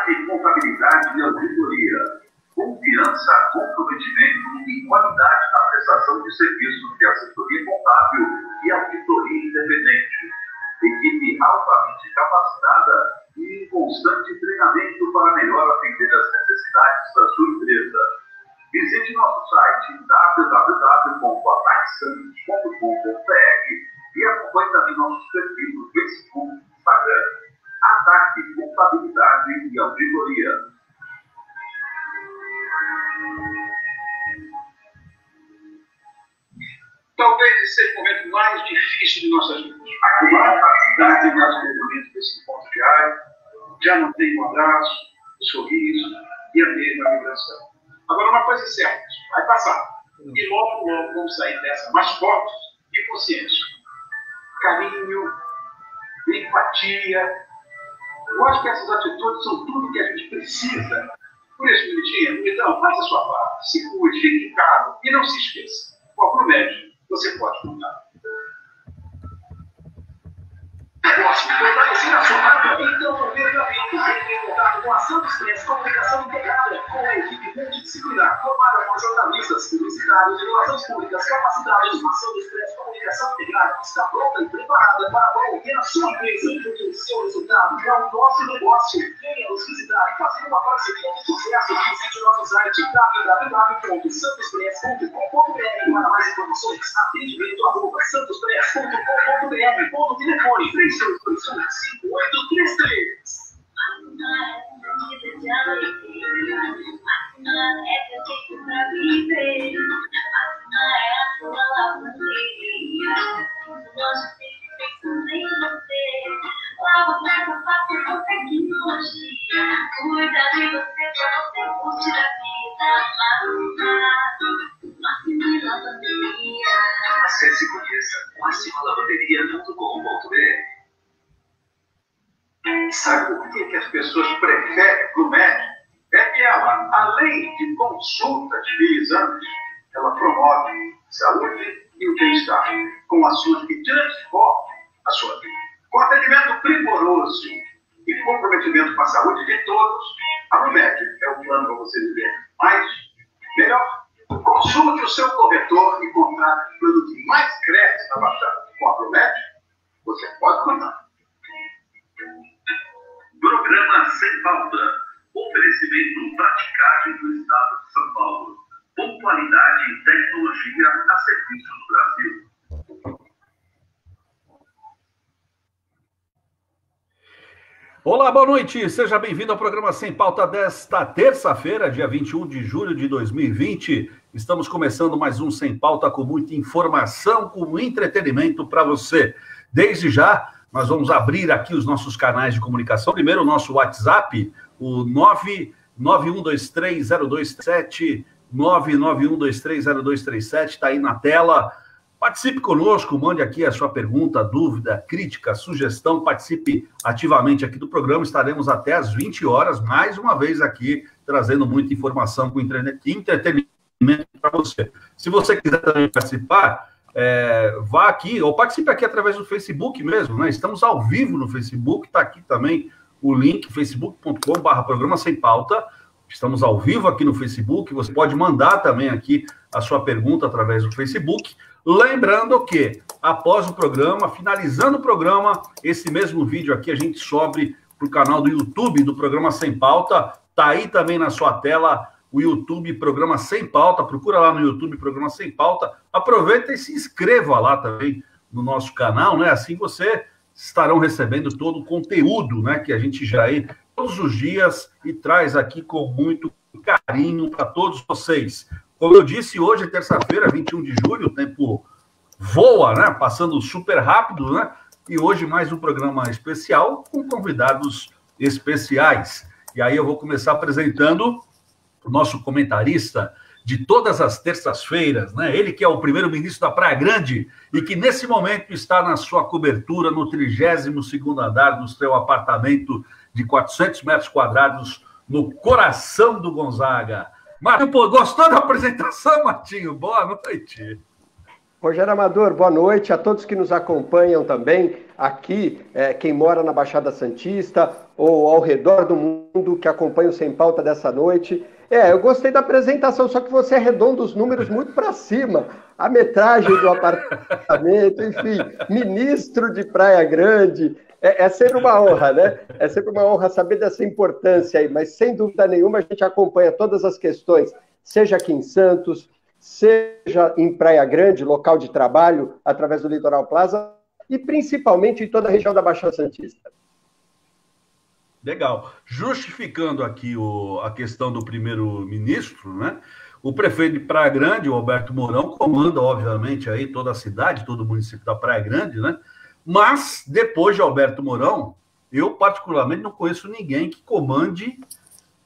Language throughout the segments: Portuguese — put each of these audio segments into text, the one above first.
Ataque, contabilidade e auditoria. Confiança, comprometimento e qualidade na prestação de serviços de assessoria contábil e auditoria independente. Equipe altamente capacitada e em constante treinamento para melhor atender as necessidades da sua empresa. Visite nosso site www.ataquesantos.com.br e acompanhe também nossos perfis no Facebook e Instagram. Ataque, contabilidade e auditoria. Talvez seja o momento mais difícil de nossas vidas. Acumular capacidade em nosso movimento desse encontro diário, já não tem um abraço, um sorriso e a mesma vibração. Agora, uma coisa é certa, vai passar. E logo, logo vamos sair dessa mais fortes e conscientes. Carinho, empatia. Eu acho que essas atitudes são tudo que a gente precisa. Por isso, bonitinho, então, faça a sua parte, se cuide, fique em casa e não se esqueça. Qual médico você pode contar? Negócio de fortalecer a sua marca, então verdadeiramente entre em contato com a Santos Press Comunicação Integrada, com a equipe multidisciplinar formada por jornalistas, publicitários e relações públicas capacitados. A Santos Press Comunicação Integrada está pronta e preparada para promover a sua empresa, porque o seu resultado é o nosso negócio. Venha nos visitar e fazer uma parceria de sucesso. Visite o nosso site www.santospress.com.br para mais informações. Atendimento@santospress.com.br. Ponto telefone 3225-5833. Acesse e conheça maximalavanderia.com.br. Sabe por que as pessoas preferem o médico? É que ela, além de consultas e exames, ela promove saúde e o bem-estar com ações que transformam a sua vida. Com atendimento primoroso e comprometimento com a saúde de todos, a Lumed é o plano para você viver mais, melhor. Consulte o seu corretor e contrate o plano que mais cresce na Baixada. Com a Lumed, você pode contar. Programa Sem Pauta. Oferecimento Praticagem do Estado de São Paulo. Pontualidade e tecnologia a serviço do Brasil. Olá, boa noite. Seja bem-vindo ao programa Sem Pauta desta terça-feira, dia 21 de julho de 2020. Estamos começando mais um Sem Pauta com muita informação, com entretenimento para você. Desde já, nós vamos abrir aqui os nossos canais de comunicação. Primeiro, o nosso WhatsApp, o 991230237, 991230237, está aí na tela. Participe conosco, mande aqui a sua pergunta, dúvida, crítica, sugestão, participe ativamente aqui do programa. Estaremos até às 20 horas, mais uma vez aqui, trazendo muita informação com entretenimento para você. Se você quiser também participar, vá aqui, ou participe aqui através do Facebook mesmo, né? Estamos ao vivo no Facebook, está aqui também o link, facebook.com/programa Sem Pauta. Estamos ao vivo aqui no Facebook, você pode mandar também aqui a sua pergunta através do Facebook. Lembrando que, após o programa, finalizando o programa, esse mesmo vídeo aqui a gente sobe para o canal do YouTube do Programa Sem Pauta. Está aí também na sua tela o YouTube Programa Sem Pauta. Procura lá no YouTube Programa Sem Pauta. Aproveita e se inscreva lá também no nosso canal, né? Assim você estarão recebendo todo o conteúdo, né, que a gente gera aí todos os dias e traz aqui com muito carinho para todos vocês. Como eu disse, hoje é terça-feira, 21 de julho, o tempo voa, né? Passando super rápido, né? E hoje mais um programa especial com convidados especiais. E aí eu vou começar apresentando o nosso comentarista de todas as terças-feiras, né? Ele que é o primeiro-ministro da Praia Grande e que nesse momento está na sua cobertura no 32º andar do seu apartamento de 400 metros quadrados no coração do Gonzaga. Martinho, pô, gostou da apresentação, Martinho? Boa noite. Rogério Amador, boa noite a todos que nos acompanham também aqui, quem mora na Baixada Santista ou ao redor do mundo que acompanha o Sem Pauta dessa noite. Eu gostei da apresentação, só que você arredonda os números muito para cima. A metragem do apartamento, enfim, ministro de Praia Grande. É sempre uma honra, né? É sempre uma honra saber dessa importância aí, mas sem dúvida nenhuma a gente acompanha todas as questões, seja aqui em Santos, seja em Praia Grande, local de trabalho, através do Litoral Plaza, e principalmente em toda a região da Baixada Santista. Legal. Justificando aqui a questão do primeiro-ministro, né? O prefeito de Praia Grande, o Alberto Mourão, comanda, obviamente, aí toda a cidade, todo o município da Praia Grande, né? Mas, depois de Alberto Mourão, eu, particularmente, não conheço ninguém que comande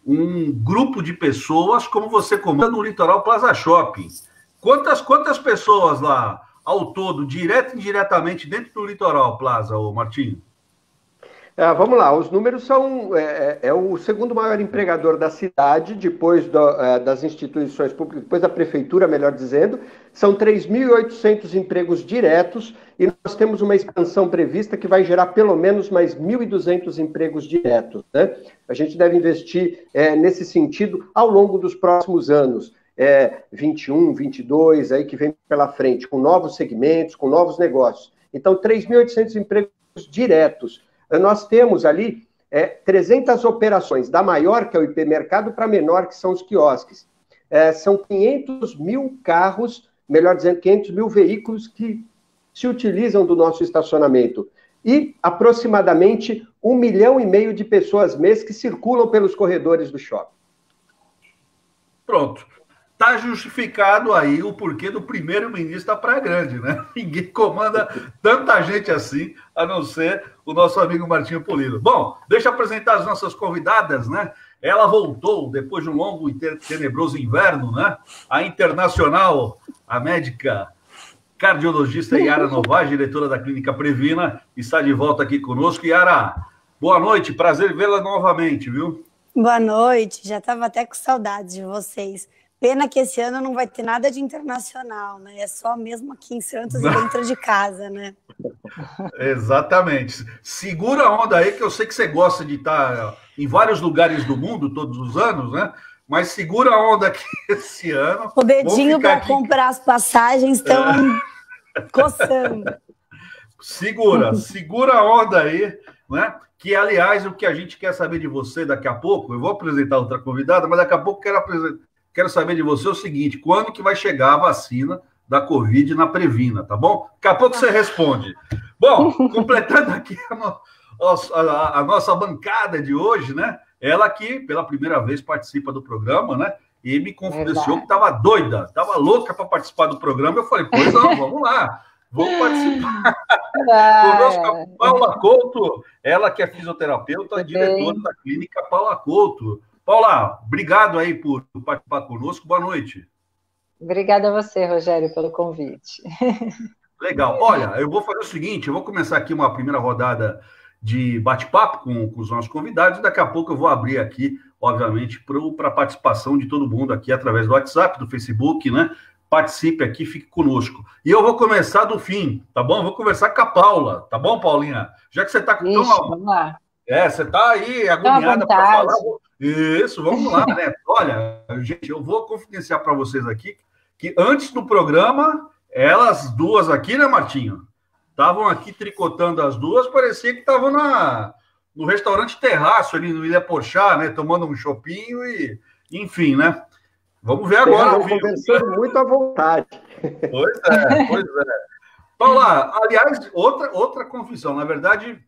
um grupo de pessoas como você comanda no Litoral Plaza Shopping. Quantas pessoas lá, ao todo, direto e indiretamente, dentro do Litoral Plaza, ô Martinho? Vamos lá, os números são... o segundo maior empregador da cidade, depois das instituições públicas, depois da prefeitura, melhor dizendo. São 3.800 empregos diretos e nós temos uma expansão prevista que vai gerar pelo menos mais 1.200 empregos diretos, né? A gente deve investir nesse sentido ao longo dos próximos anos. 21, 22, aí que vem pela frente, com novos segmentos, com novos negócios. Então, 3.800 empregos diretos. Nós temos ali 300 operações, da maior, que é o IP Mercado, para a menor, que são os quiosques. São 500 mil carros, melhor dizendo, 500 mil veículos que se utilizam do nosso estacionamento. E aproximadamente 1,5 milhão de pessoas mês que circulam pelos corredores do shopping. Pronto. Está justificado aí o porquê do primeiro-ministro da Praia Grande, né? Ninguém comanda tanta gente assim, a não ser o nosso amigo Martinho Polido. Bom, deixa eu apresentar as nossas convidadas, né? Ela voltou depois de um longo e tenebroso inverno, né? A internacional, a médica cardiologista Yara Novaes, diretora da Clínica Previna, está de volta aqui conosco. Yara, boa noite, prazer vê-la novamente, viu? Boa noite, já estava até com saudades de vocês. Pena que esse ano não vai ter nada de internacional, né? É só mesmo aqui em Santos e dentro de casa, né? Exatamente. Segura a onda aí, que eu sei que você gosta de estar em vários lugares do mundo todos os anos, né? Mas segura a onda aqui esse ano. O dedinho para comprar as passagens estão coçando. Segura a onda aí, né? Que, aliás, o que a gente quer saber de você daqui a pouco, eu vou apresentar outra convidada, mas daqui a pouco quero saber de você o seguinte: quando que vai chegar a vacina da Covid na Previna, tá bom? Daqui a pouco você responde. Bom, completando aqui a nossa bancada de hoje, né? Ela que, pela primeira vez, participa do programa, né? E me confidenciou que estava doida, estava louca para participar do programa. Eu falei, pois não, vamos lá. Vamos participar. Conosco a Paula Couto, ela que é fisioterapeuta, diretora da Clínica Paula Couto. Paula, obrigado aí por participar conosco. Boa noite. Obrigada a você, Rogério, pelo convite. Legal. Olha, eu vou fazer o seguinte, eu vou começar aqui uma primeira rodada de bate-papo com os nossos convidados. Daqui a pouco eu vou abrir aqui, obviamente, para a participação de todo mundo aqui através do WhatsApp, do Facebook, né? Participe aqui, fique conosco. E eu vou começar do fim, tá bom? Vou conversar com a Paula, tá bom, Paulinha? Já que você está com... Vamos lá. Você está aí agoniada para falar... Isso, vamos lá, né? Olha, gente, eu vou confidenciar para vocês aqui que antes do programa, elas duas aqui, né, Martinho? Estavam aqui tricotando as duas, parecia que estavam no restaurante Terraço, ali no Ilha Porchá, né? Tomando um chopinho e... Enfim, né? Vamos ver agora. Conversando muito à vontade. Pois é. Paula, aliás, outra confissão. Na verdade,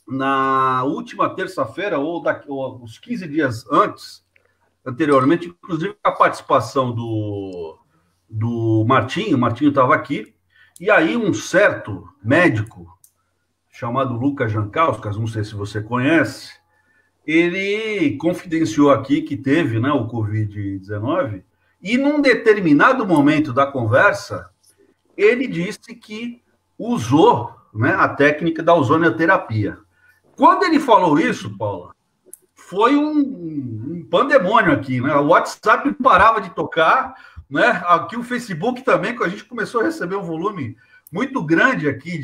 na última terça-feira, ou uns 15 dias anteriormente, inclusive a participação do Martinho. O Martinho estava aqui. E aí um certo médico, chamado Lucas Jankauskas, não sei se você conhece, ele confidenciou aqui que teve, né, o Covid-19, e num determinado momento da conversa, ele disse que usou, né, a técnica da ozonioterapia. Quando ele falou isso, Paula, foi um pandemônio aqui, né? O WhatsApp parava de tocar, né? Aqui o Facebook também, que a gente começou a receber um volume muito grande aqui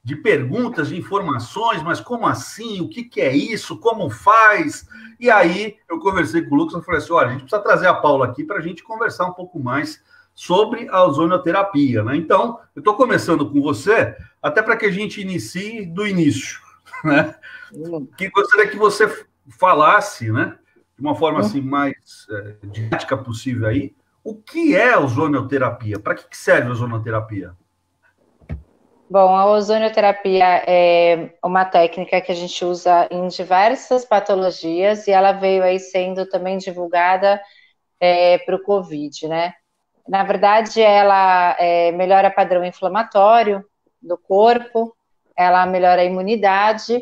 de perguntas, de informações, mas como assim? O que é isso? Como faz? E aí eu conversei com o Lucas e falei assim, olha, a gente precisa trazer a Paula aqui para a gente conversar um pouco mais sobre a ozonioterapia, né? Então, eu estou começando com você, até para que a gente inicie do início, né? Que gostaria que você falasse, né, de uma forma assim mais didática possível aí, o que é a ozonioterapia? Para que serve a ozonioterapia? Bom, a ozonioterapia é uma técnica que a gente usa em diversas patologias e ela veio aí sendo também divulgada para o COVID, né? Na verdade, ela melhora o padrão inflamatório do corpo, ela melhora a imunidade.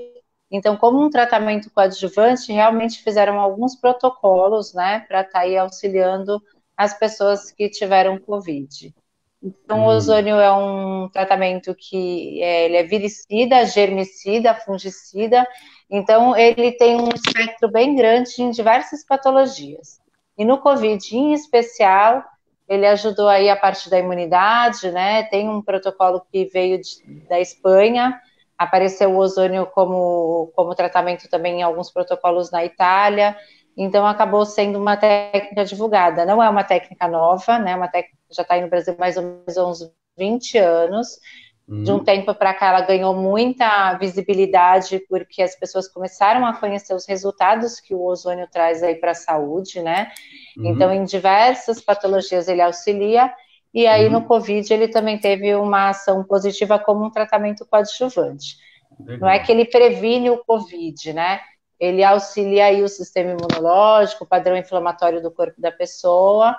Então, como um tratamento coadjuvante, realmente fizeram alguns protocolos, né, para estar aí auxiliando as pessoas que tiveram COVID. Então, o ozônio é um tratamento que ele é viricida, germicida, fungicida, então ele tem um espectro bem grande em diversas patologias. E no COVID, em especial, ele ajudou aí a parte da imunidade, né? Tem um protocolo que veio da Espanha, apareceu o ozônio como tratamento também em alguns protocolos na Itália, então acabou sendo uma técnica divulgada. Não é uma técnica nova, né? Uma técnica que já está aí no Brasil mais ou menos há uns 20 anos. De um tempo para cá ela ganhou muita visibilidade porque as pessoas começaram a conhecer os resultados que o ozônio traz aí para a saúde, né? Então, em diversas patologias ele auxilia, e aí no COVID ele também teve uma ação positiva como um tratamento coadjuvante. Legal. Não é que ele previne o COVID, né? Ele auxilia aí o sistema imunológico, o padrão inflamatório do corpo da pessoa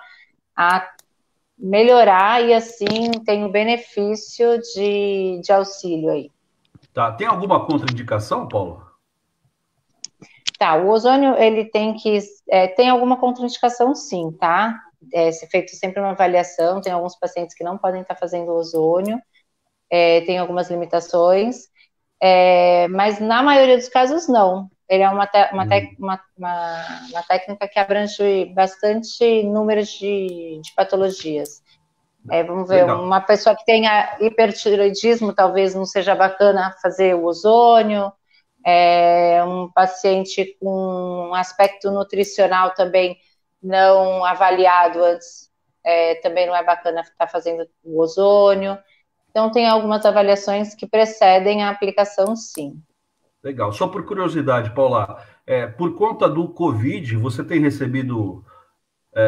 a melhorar e assim tem o benefício de auxílio aí. Tá, tem alguma contraindicação, Paulo? Tá, o ozônio, ele tem alguma contraindicação sim, tá? Se feito sempre uma avaliação, tem alguns pacientes que não podem estar fazendo ozônio, tem algumas limitações, mas na maioria dos casos não. Ele é uma técnica que abrange bastante número de patologias. Vamos ver, legal. Uma pessoa que tenha hipertireoidismo, talvez não seja bacana fazer o ozônio. Um paciente com um aspecto nutricional também não avaliado antes, também não é bacana estar fazendo o ozônio. Então, tem algumas avaliações que precedem a aplicação, sim. Legal. Só por curiosidade, Paula, por conta do COVID, você tem recebido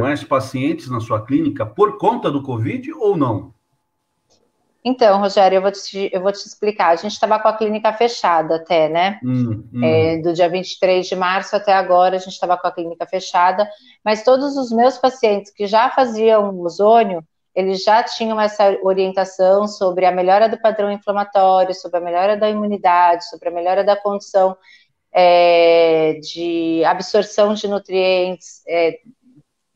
mais pacientes na sua clínica por conta do COVID ou não? Então, Rogério, eu vou te explicar. A gente estava com a clínica fechada até, né? Do dia 23 de março até agora, a gente estava com a clínica fechada, mas todos os meus pacientes que já faziam ozônio, eles já tinham essa orientação sobre a melhora do padrão inflamatório, sobre a melhora da imunidade, sobre a melhora da condição de absorção de nutrientes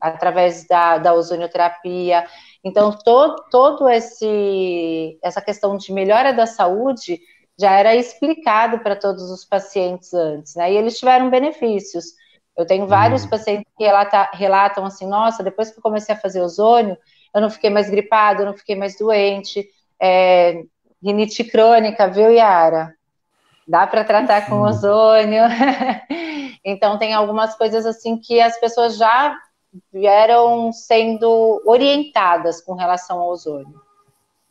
através da ozonioterapia. Então, todo essa questão de melhora da saúde já era explicado para todos os pacientes antes, né? E eles tiveram benefícios. Eu tenho vários pacientes que relatam assim, nossa, depois que eu comecei a fazer ozônio, eu não fiquei mais gripado, eu não fiquei mais doente, rinite crônica, viu, Yara? Dá para tratar com ozônio. Então, tem algumas coisas assim que as pessoas já vieram sendo orientadas com relação ao ozônio.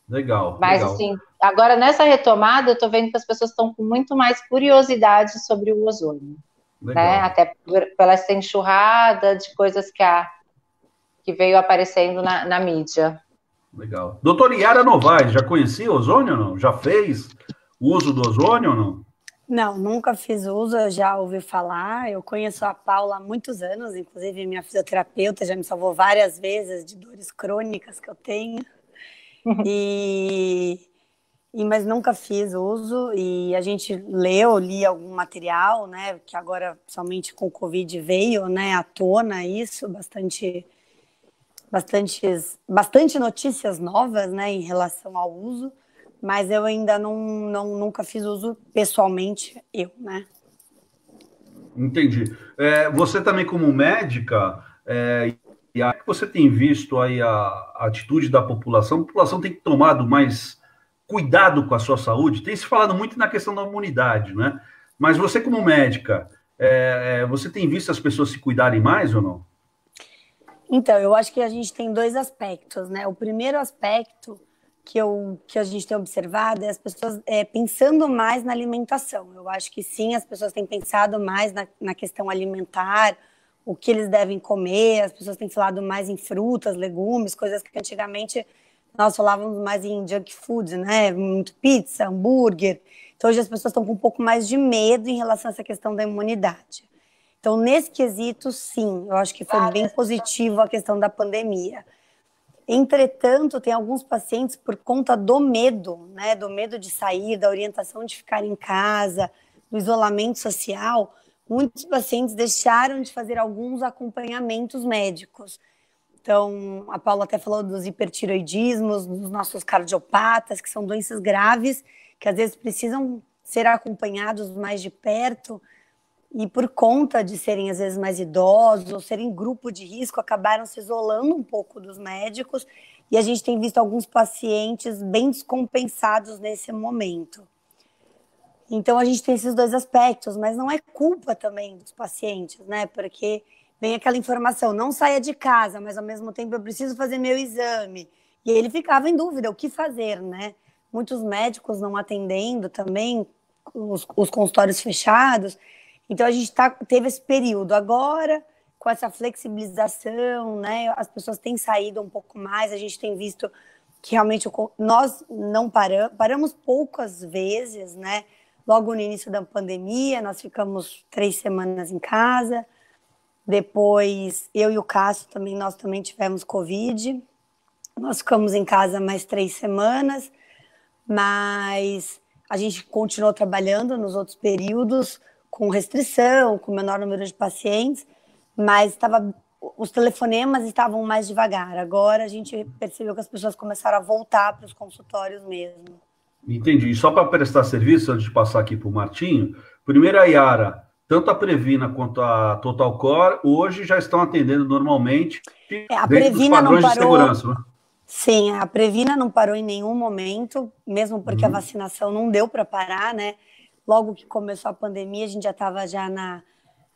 Legal. Mas, legal. assim, agora nessa retomada, eu estou vendo que as pessoas estão com muito mais curiosidade sobre o ozônio. Né? Até pela essa enxurrada de coisas que veio aparecendo na mídia. Legal. Doutora Yara Novaes, já conhecia o ozônio ou não? Já fez o uso do ozônio ou não? Não, nunca fiz uso, eu já ouvi falar. Eu conheço a Paula há muitos anos, inclusive minha fisioterapeuta já me salvou várias vezes de dores crônicas que eu tenho. Mas nunca fiz uso, e a gente li algum material, né, que agora somente com o Covid veio, né, à tona isso, bastante notícias novas, né, em relação ao uso, mas eu ainda nunca fiz uso pessoalmente, né. Entendi. Você também como médica, que você tem visto aí a atitude da população? A população tem tomado mais cuidado com a sua saúde? Tem se falado muito na questão da imunidade, né? Mas você, como médica, você tem visto as pessoas se cuidarem mais ou não? Então, eu acho que a gente tem dois aspectos, né? O primeiro aspecto que a gente tem observado é as pessoas pensando mais na alimentação. Eu acho que sim, as pessoas têm pensado mais na questão alimentar, o que eles devem comer, as pessoas têm falado mais em frutas, legumes, coisas que antigamente nós falávamos mais em junk food, né? Muito pizza, hambúrguer. Então, hoje as pessoas estão com um pouco mais de medo em relação a essa questão da imunidade. Então, nesse quesito, sim, eu acho que foi bem positivo a questão da pandemia. Entretanto, tem alguns pacientes, por conta do medo, né? Do medo de sair, da orientação de ficar em casa, do isolamento social, muitos pacientes deixaram de fazer alguns acompanhamentos médicos. Então, a Paula até falou dos hipertiroidismos, dos nossos cardiopatas, que são doenças graves, que às vezes precisam ser acompanhados mais de perto, e por conta de serem às vezes mais idosos, ou serem grupo de risco, acabaram se isolando um pouco dos médicos, e a gente tem visto alguns pacientes bem descompensados nesse momento. Então, a gente tem esses dois aspectos, mas não é culpa também dos pacientes, né? Porque vem aquela informação, não saia de casa, mas ao mesmo tempo eu preciso fazer meu exame. E ele ficava em dúvida, o que fazer, né? Muitos médicos não atendendo também, os consultórios fechados. Então, a gente teve esse período. Agora, com essa flexibilização, né? As pessoas têm saído um pouco mais, a gente tem visto que realmente nós não paramos poucas vezes, né? Logo no início da pandemia, nós ficamos 3 semanas em casa. Depois, eu e o Cássio nós também tivemos Covid. Nós ficamos em casa mais 3 semanas, mas a gente continuou trabalhando nos outros períodos com restrição, com menor número de pacientes, mas os telefonemas estavam mais devagar. Agora a gente percebeu que as pessoas começaram a voltar para os consultórios mesmo. Entendi. E só para prestar serviço, antes de passar aqui para o Martinho, primeiro a Yara, tanto a Previna quanto a Total Core, hoje já estão atendendo normalmente a dentro dos padrões de segurança, né? Sim, a Previna não parou em nenhum momento, mesmo porque a vacinação não deu para parar, né? Logo que começou a pandemia, a gente já estava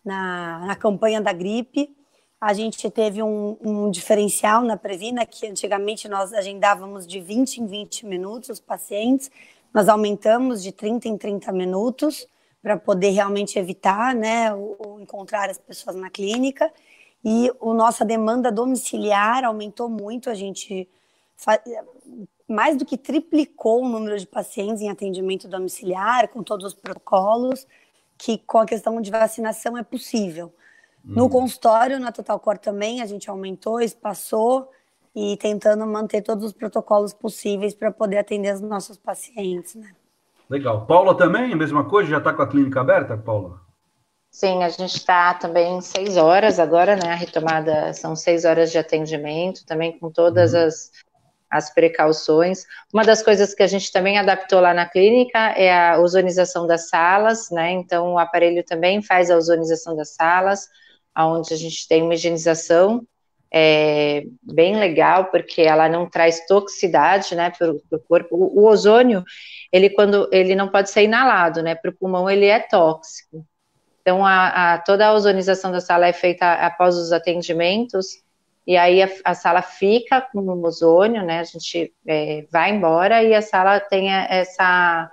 na campanha da gripe. A gente teve um diferencial na Previna, que antigamente nós agendávamos de 20 em 20 minutos os pacientes. Nós aumentamos de 30 em 30 minutos para poder realmente evitar, né, o encontrar as pessoas na clínica. E a nossa demanda domiciliar aumentou muito. A gente mais do que triplicou o número de pacientes em atendimento domiciliar, com todos os protocolos, que com a questão de vacinação é possível. No consultório, na Total Core também, a gente aumentou, espaçou e tentando manter todos os protocolos possíveis para poder atender os nossos pacientes, né? Legal. Paula também, a mesma coisa? Já está com a clínica aberta, Paula? Sim, a gente está também 6 horas agora, né? A retomada são 6 horas de atendimento, também com todas as precauções. Uma das coisas que a gente também adaptou lá na clínica é a ozonização das salas, né? Então, o aparelho também faz a ozonização das salas, onde a gente tem uma higienização bem legal, porque ela não traz toxicidade, né, para o corpo. O ozônio, quando ele não pode ser inalado, né, para o pulmão ele é tóxico. Então, toda a ozonização da sala é feita após os atendimentos, e aí a sala fica com o ozônio, né, a gente vai embora e a sala tem essa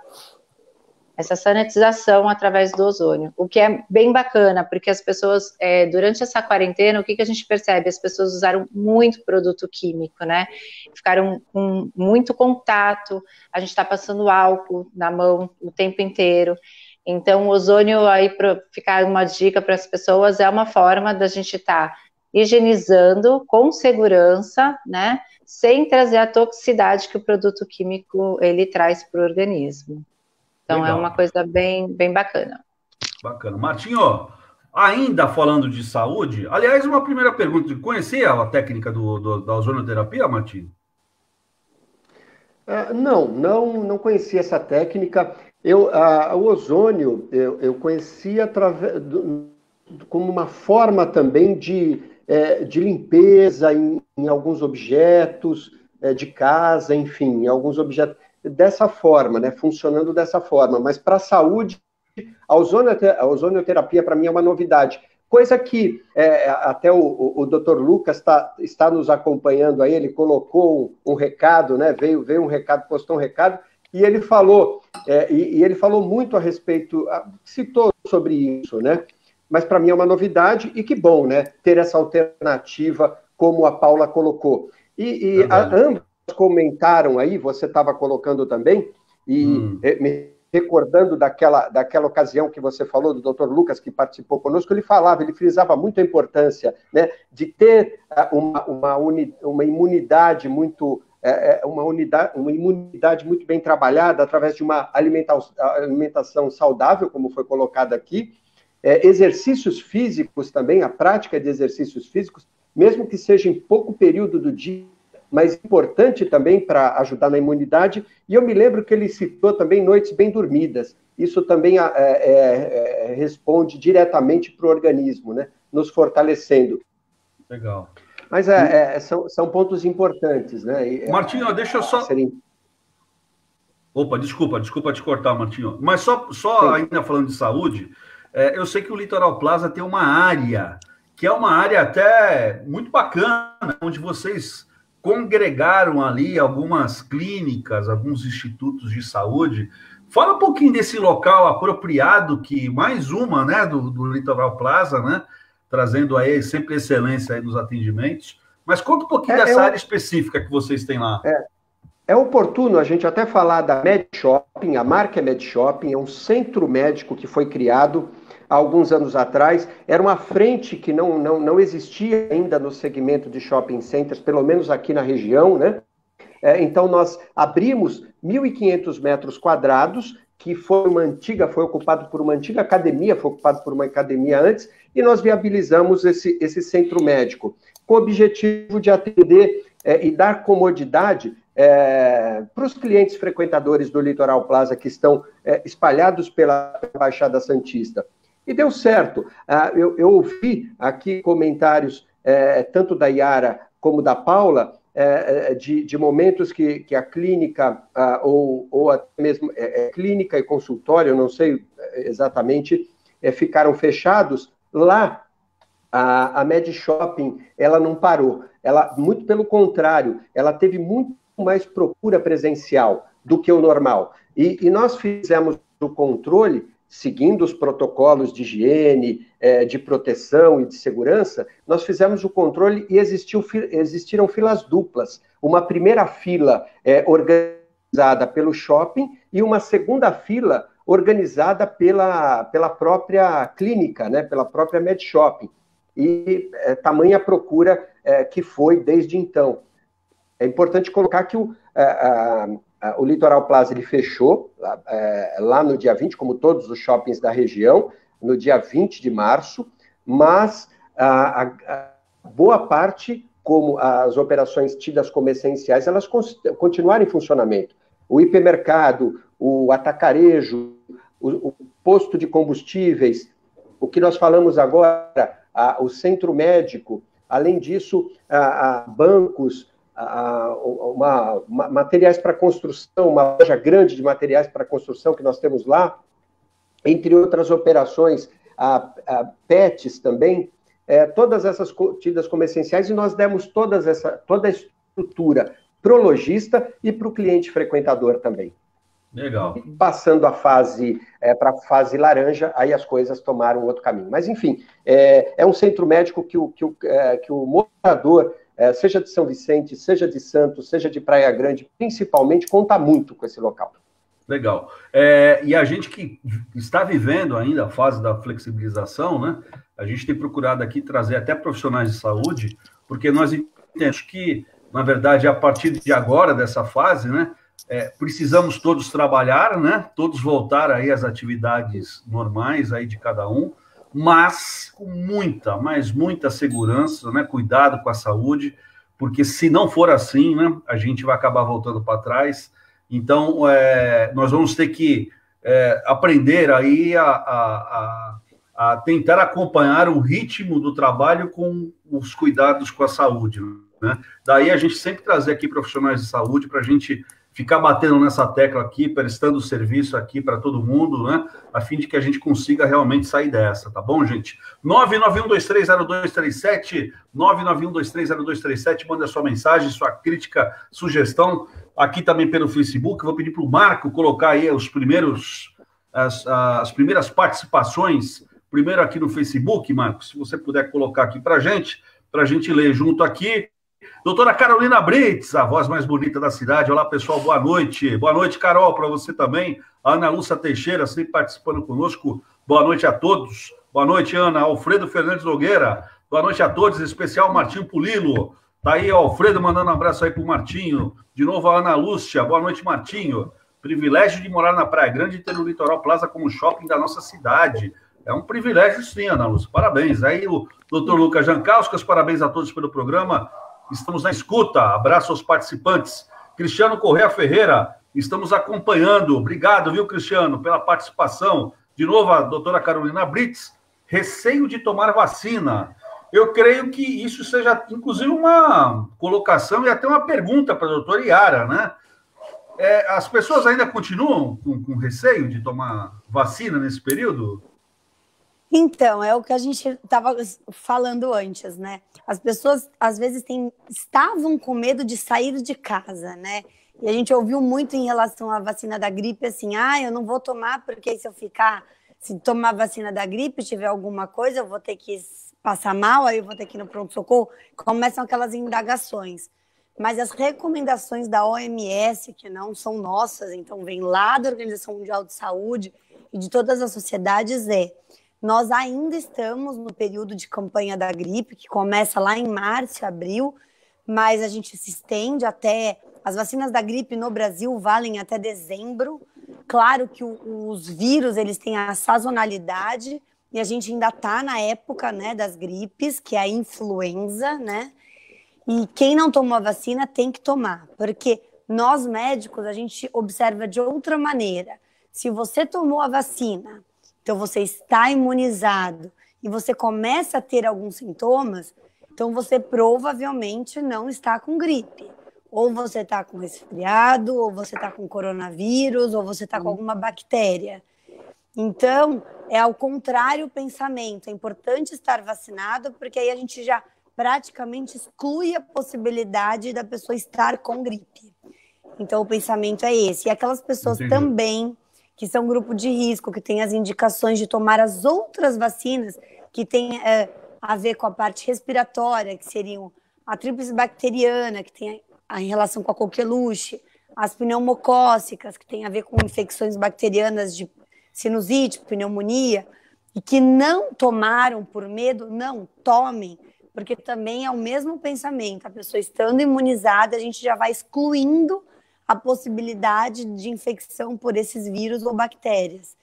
sanitização através do ozônio, o que é bem bacana, porque as pessoas, durante essa quarentena, o que a gente percebe? As pessoas usaram muito produto químico, né, ficaram com muito contato, a gente está passando álcool na mão o tempo inteiro. Então, o ozônio, aí, para ficar uma dica para as pessoas, é uma forma da gente estar higienizando com segurança, né, sem trazer a toxicidade que o produto químico ele traz para o organismo. Então, legal. É uma coisa bem, bem bacana. Bacana. Martinho, ainda falando de saúde, aliás, uma primeira pergunta, conhecia a técnica da ozonioterapia, Martinho? Não conhecia essa técnica. O ozônio eu conheci através como uma forma também de limpeza em alguns objetos de casa, enfim, em alguns objetos dessa forma, né, funcionando dessa forma. Mas para a saúde, a ozonioterapia para mim é uma novidade. Coisa que até o Dr. Lucas está nos acompanhando aí, ele colocou um recado, né, veio um recado, postou um recado, e ele falou, e ele falou muito a respeito, citou sobre isso, né? Mas para mim é uma novidade, e que bom, né? Ter essa alternativa, como a Paula colocou. E ambos comentaram aí, você estava colocando também, e me recordando daquela ocasião que você falou, do Dr. Lucas, que participou conosco, ele frisava muito a importância, né, de ter uma imunidade muito... uma imunidade muito bem trabalhada através de uma alimentação saudável, como foi colocado aqui, exercícios físicos também, a prática de exercícios físicos, mesmo que seja em pouco período do dia, mas importante também para ajudar na imunidade. E eu me lembro que ele citou também noites bem dormidas. Isso também responde diretamente para o organismo, né? Nos fortalecendo. Legal. Mas são pontos importantes, né? Martinho, deixa eu só... Opa, desculpa te cortar, Martinho. Mas só ainda falando de saúde, eu sei que o Litoral Plaza tem uma área, que é uma área até muito bacana, onde vocês congregaram ali algumas clínicas, alguns institutos de saúde. Fala um pouquinho desse local apropriado, que mais uma, né, do Litoral Plaza, né? Trazendo aí sempre excelência aí nos atendimentos. Mas conta um pouquinho dessa área específica que vocês têm lá. É oportuno a gente até falar da MedShopping, a marca MedShopping, é um centro médico que foi criado há alguns anos atrás. Era uma frente que não existia ainda no segmento de shopping centers, pelo menos aqui na região, né? Então nós abrimos 1.500 metros quadrados, que foi ocupado por uma antiga academia, foi ocupado por uma academia antes, e nós viabilizamos esse centro médico, com o objetivo de atender e dar comodidade para os clientes frequentadores do Litoral Plaza que estão espalhados pela Baixada Santista. E deu certo. Eu ouvi aqui comentários, tanto da Yara como da Paula, de momentos que a clínica, ou até mesmo clínica e consultório, eu não sei exatamente, ficaram fechados. Lá, a MedShopping, ela não parou. Ela, muito pelo contrário, ela teve muito mais procura presencial do que o normal. E nós fizemos o controle, seguindo os protocolos de higiene, de proteção e de segurança, nós fizemos o controle e existiram filas duplas. Uma primeira fila organizada pelo shopping e uma segunda fila organizada pela própria clínica, né, pela própria MedShopping. E tamanha procura que foi desde então. É importante colocar que o Litoral Plaza ele fechou lá no dia 20, como todos os shoppings da região, no dia 20 de março, mas a boa parte, como as operações tidas como essenciais, elas continuaram em funcionamento. O hipermercado, o atacarejo, o posto de combustíveis, o que nós falamos agora, o centro médico, além disso, bancos, materiais para construção, uma loja grande de materiais para construção que nós temos lá, entre outras operações, PETs também, todas essas tidas como essenciais, e nós demos toda a estrutura para o lojista e para o cliente frequentador também. Legal. E passando a fase para a fase laranja, aí as coisas tomaram outro caminho. Mas, enfim, é um centro médico que o morador, seja de São Vicente, seja de Santos, seja de Praia Grande, principalmente, conta muito com esse local. Legal. E a gente que está vivendo ainda a fase da flexibilização, né? A gente tem procurado aqui trazer até profissionais de saúde, porque nós entendemos que, na verdade, a partir de agora, dessa fase, né? Precisamos todos trabalhar, né? Todos voltar aí às atividades normais aí de cada um, mas com muita segurança, né? Cuidado com a saúde, porque se não for assim, né? A gente vai acabar voltando para trás. Então, nós vamos ter que aprender aí a a tentar acompanhar o ritmo do trabalho com os cuidados com a saúde, né? Daí a gente sempre trazer aqui profissionais de saúde para a gente ficar batendo nessa tecla aqui, prestando serviço aqui para todo mundo, né? A fim de que a gente consiga realmente sair dessa, tá bom, gente? 991230237, 991230237, manda sua mensagem, sua crítica, sugestão, aqui também pelo Facebook. Vou pedir para o Marco colocar aí as primeiras participações, primeiro aqui no Facebook, Marco, se você puder colocar aqui para a gente ler junto aqui. Doutora Carolina Brits, a voz mais bonita da cidade. Olá, pessoal, boa noite. Boa noite, Carol, para você também. A Ana Lúcia Teixeira, sempre participando conosco. Boa noite a todos. Boa noite, Ana. Alfredo Fernandes Nogueira. Boa noite a todos, em especial Martinho Pulilo. Tá aí, Alfredo, mandando um abraço aí pro Martinho. De novo, a Ana Lúcia. Boa noite, Martinho. Privilégio de morar na Praia Grande e ter o Litoral Plaza como shopping da nossa cidade. É um privilégio, sim, Ana Lúcia. Parabéns. Aí o doutor Lucas Jancauskas, parabéns a todos pelo programa. Estamos na escuta. Abraço aos participantes. Cristiano Correa Ferreira, estamos acompanhando. Obrigado, viu, Cristiano, pela participação. De novo, a doutora Carolina Brits, receio de tomar vacina. Eu creio que isso seja, inclusive, uma colocação e até uma pergunta para a doutora Yara, né? As pessoas ainda continuam com receio de tomar vacina nesse período? Então, é o que a gente estava falando antes, né? As pessoas, às vezes, estavam com medo de sair de casa, né? E a gente ouviu muito em relação à vacina da gripe, assim, eu não vou tomar, porque se tomar a vacina da gripe, tiver alguma coisa, eu vou ter que passar mal, aí eu vou ter que ir no pronto-socorro. Começam aquelas indagações. Mas as recomendações da OMS, que não são nossas, então vem lá da Organização Mundial de Saúde e de todas as sociedades, nós ainda estamos no período de campanha da gripe, que começa lá em março, abril, mas a gente se estende até... As vacinas da gripe no Brasil valem até dezembro. Claro que os vírus, eles têm a sazonalidade, e a gente ainda está na época, né, das gripes, que é a influenza, né? E quem não tomou a vacina tem que tomar, porque nós médicos, a gente observa de outra maneira. Se você tomou a vacina... Então, você está imunizado e você começa a ter alguns sintomas, então você provavelmente não está com gripe. Ou você está com resfriado, ou você está com coronavírus, ou você está com alguma bactéria. Então, é ao contrário o pensamento. É importante estar vacinado, porque aí a gente já praticamente exclui a possibilidade da pessoa estar com gripe. Então, o pensamento é esse. E aquelas pessoas também... que são grupo de risco, que tem as indicações de tomar as outras vacinas que têm a ver com a parte respiratória, que seriam a tríplice bacteriana, que tem a relação com a coqueluche, as pneumocócicas, que tem a ver com infecções bacterianas de sinusite, pneumonia, e que não tomaram por medo, não tomem, porque também é o mesmo pensamento. A pessoa estando imunizada, a gente já vai excluindo a possibilidade de infecção por esses vírus ou bactérias.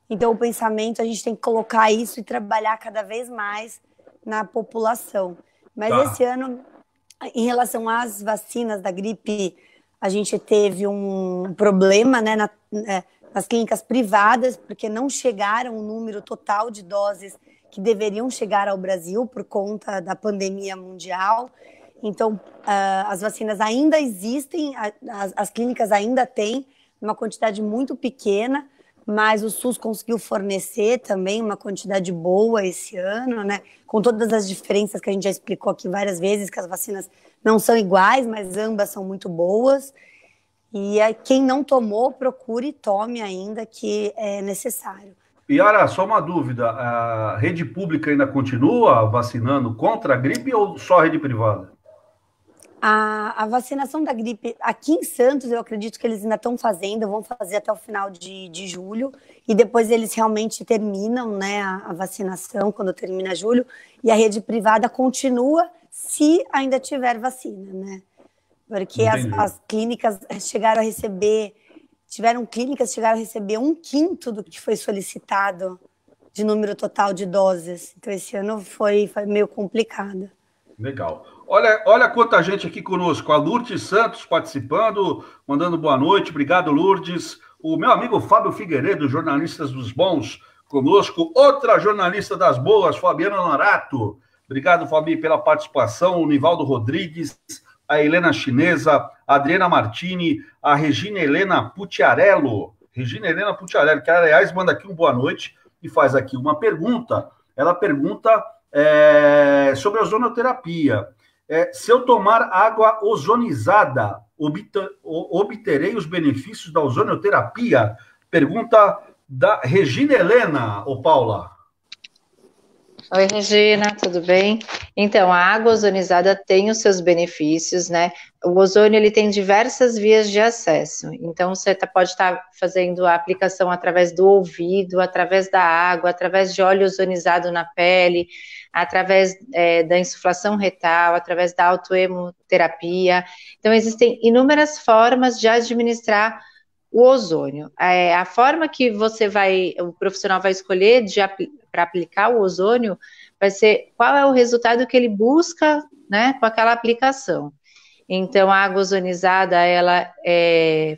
Então, o pensamento, a gente tem que colocar isso e trabalhar cada vez mais na população. Mas esse ano, em relação às vacinas da gripe, a gente teve um problema, né, nas clínicas privadas, porque não chegaram o número total de doses que deveriam chegar ao Brasil por conta da pandemia mundial. Então, as vacinas ainda existem, as clínicas ainda têm uma quantidade muito pequena, mas o SUS conseguiu fornecer também uma quantidade boa esse ano, né? Com todas as diferenças que a gente já explicou aqui várias vezes, que as vacinas não são iguais, mas ambas são muito boas. E quem não tomou, procure e tome ainda, que é necessário. Yara, só uma dúvida, a rede pública ainda continua vacinando contra a gripe ou só a rede privada? A vacinação da gripe, aqui em Santos, eu acredito que eles ainda estão fazendo, vão fazer até o final de julho, e depois eles realmente terminam, né, a vacinação, quando termina julho, e a rede privada continua se ainda tiver vacina, né? Porque as clínicas chegaram a receber 1/5 do que foi solicitado de número total de doses. Então, esse ano foi meio complicado. Legal. Olha quanta gente aqui conosco. A Lourdes Santos participando, mandando boa noite. Obrigado, Lourdes. O meu amigo Fábio Figueiredo, Jornalistas dos Bons, Conosco, outra jornalista das boas, Fabiana Norato. Obrigado, Fabi, pela participação. O Nivaldo Rodrigues, a Helena Chinesa, a Adriana Martini, a Regina Helena Pucciarello. Regina Helena Pucciarello, que, aliás, manda aqui um boa noite e faz aqui uma pergunta. Ela pergunta sobre a ozonoterapia. Se eu tomar água ozonizada, obterei os benefícios da ozonoterapia? Pergunta da Regina Helena, ô Paula. Oi, Regina, tudo bem? Então, a água ozonizada tem os seus benefícios, né? O ozônio, ele tem diversas vias de acesso. Então, você pode estar fazendo a aplicação através do ouvido, através da água, através de óleo ozonizado na pele, através da insuflação retal, através da autohemoterapia. Então, existem inúmeras formas de administrar o ozônio. A forma que o profissional vai escolher para aplicar o ozônio vai ser qual é o resultado que ele busca, né, com aquela aplicação. Então, a água ozonizada, ela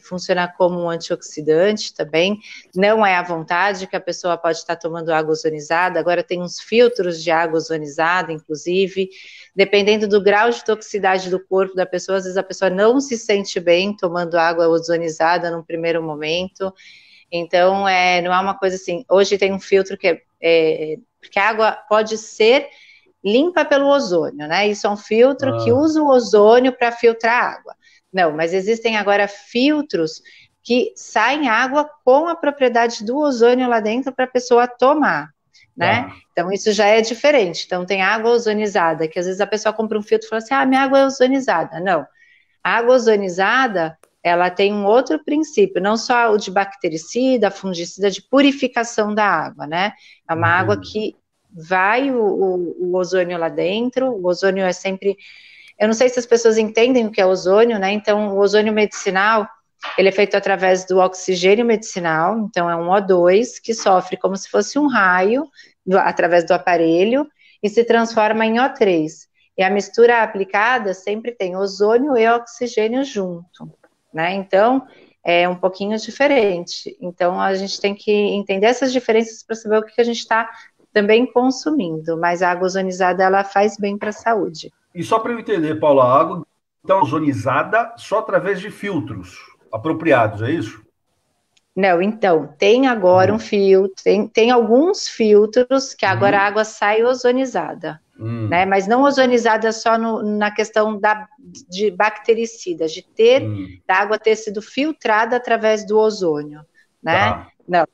funciona como um antioxidante também, não é à vontade que a pessoa pode estar tomando água ozonizada, agora tem uns filtros de água ozonizada, inclusive, dependendo do grau de toxicidade do corpo da pessoa, às vezes a pessoa não se sente bem tomando água ozonizada num primeiro momento, então, não é uma coisa assim, hoje tem um filtro porque a água pode ser limpa pelo ozônio, né? Isso é um filtro que usa o ozônio para filtrar a água. Não, mas existem agora filtros que saem água com a propriedade do ozônio lá dentro para a pessoa tomar, né? Então, isso já é diferente. Então, tem água ozonizada, que às vezes a pessoa compra um filtro e fala assim, minha água é ozonizada. Não. A água ozonizada, ela tem um outro princípio, não só o de bactericida, fungicida, de purificação da água, né? É uma água que vai o ozônio lá dentro, o ozônio é sempre... Eu não sei se as pessoas entendem o que é ozônio, né? Então, o ozônio medicinal, ele é feito através do oxigênio medicinal, então é um O2 que sofre como se fosse um raio através do aparelho e se transforma em O3. E a mistura aplicada sempre tem ozônio e oxigênio junto, né? Então, é um pouquinho diferente. Então, a gente tem que entender essas diferenças para saber o que a gente está também consumindo, mas a água ozonizada, ela faz bem para a saúde. E só para eu entender, Paula, a água então ozonizada só através de filtros apropriados, é isso? Não, então, tem agora um filtro, tem alguns filtros que agora a água sai ozonizada, né? Mas não ozonizada só na questão de bactericida, de da água ter sido filtrada através do ozônio, né? Não.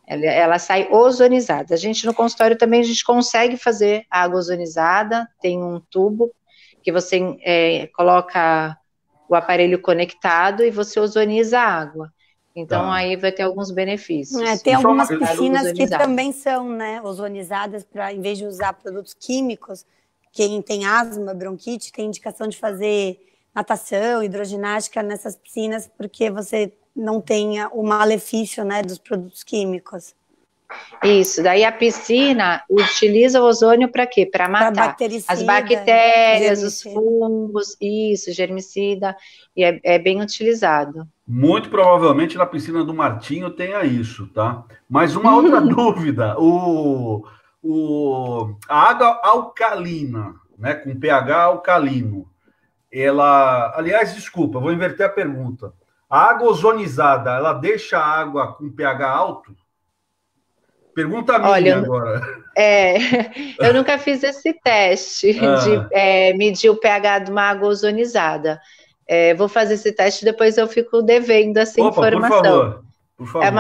Ela sai ozonizada. A gente no consultório também, a gente consegue fazer água ozonizada, tem um tubo que você coloca o aparelho conectado e você ozoniza a água. Então, aí vai ter alguns benefícios. Tem algumas piscinas que também são, né, ozonizadas, para, em vez de usar produtos químicos, quem tem asma, bronquite, tem indicação de fazer natação, hidroginástica nessas piscinas, porque você não tenha o malefício, né, dos produtos químicos. Isso, daí a piscina utiliza o ozônio para quê? Para matar as bactérias, os fungos, isso, germicida, e é bem utilizado. Muito provavelmente na piscina do Martinho tenha isso, tá? Mas uma outra dúvida, a água alcalina, né, com pH alcalino, aliás, desculpa, vou inverter a pergunta. A água ozonizada, ela deixa a água com pH alto? Pergunta minha agora. Eu nunca fiz esse teste de medir o pH de uma água ozonizada. Vou fazer esse teste, depois eu fico devendo essa informação. Por favor.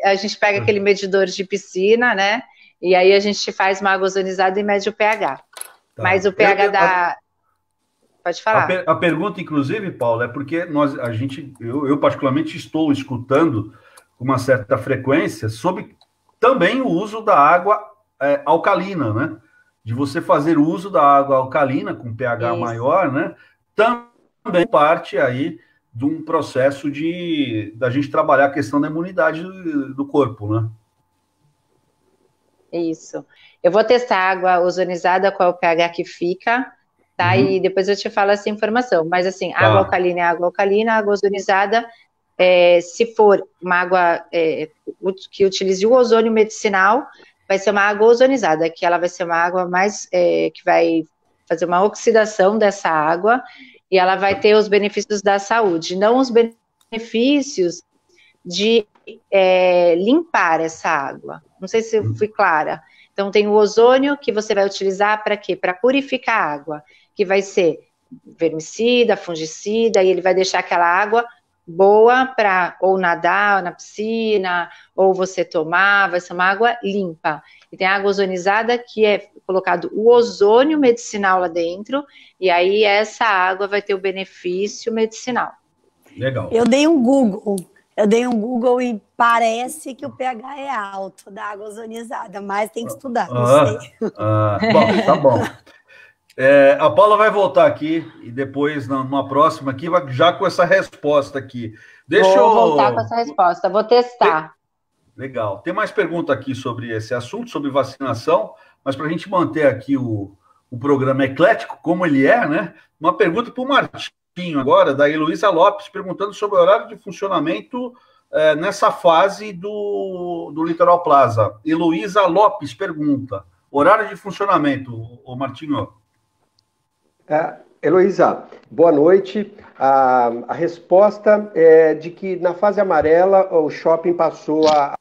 A gente pega aquele medidor de piscina, né? E aí a gente faz uma água ozonizada e mede o pH. Mas o pH Pode falar. A pergunta, inclusive, Paulo, é porque eu particularmente estou escutando com uma certa frequência sobre também o uso da água alcalina, né? De você fazer uso da água alcalina com pH maior, né? Também parte aí de um processo da gente trabalhar a questão da imunidade do corpo, né? Isso. Eu vou testar a água ozonizada, qual é o pH que fica, tá? E depois eu te falo essa informação. Mas assim, água alcalina é água alcalina, água ozonizada se for uma água que utilize o ozônio medicinal, vai ser uma água ozonizada, que ela vai ser uma água mais, que vai fazer uma oxidação dessa água, e ela vai ter os benefícios da saúde, não os benefícios de limpar essa água. Não sei se eu fui clara. Então, tem o ozônio que você vai utilizar para quê? Para purificar a água, que vai ser vermicida, fungicida, e ele vai deixar aquela água boa para ou nadar na piscina, ou você tomar, vai ser uma água limpa. E tem a água ozonizada, que é colocado o ozônio medicinal lá dentro, e aí essa água vai ter o benefício medicinal. Legal. Eu dei um Google e parece que o pH é alto da água ozonizada, mas tem que estudar, não sei. Bom, tá bom. A Paula vai voltar aqui e depois, numa próxima aqui, já com essa resposta aqui. Vou voltar com essa resposta, vou testar. Legal. Tem mais pergunta aqui sobre esse assunto, sobre vacinação, mas para a gente manter aqui o programa eclético, como ele é, né? Uma pergunta para o Martinho agora, da Heloísa Lopes, perguntando sobre o horário de funcionamento nessa fase do Litoral Plaza. Heloísa Lopes pergunta, horário de funcionamento, ô Martinho. Heloísa, boa noite. A resposta é de que na fase amarela o shopping passou a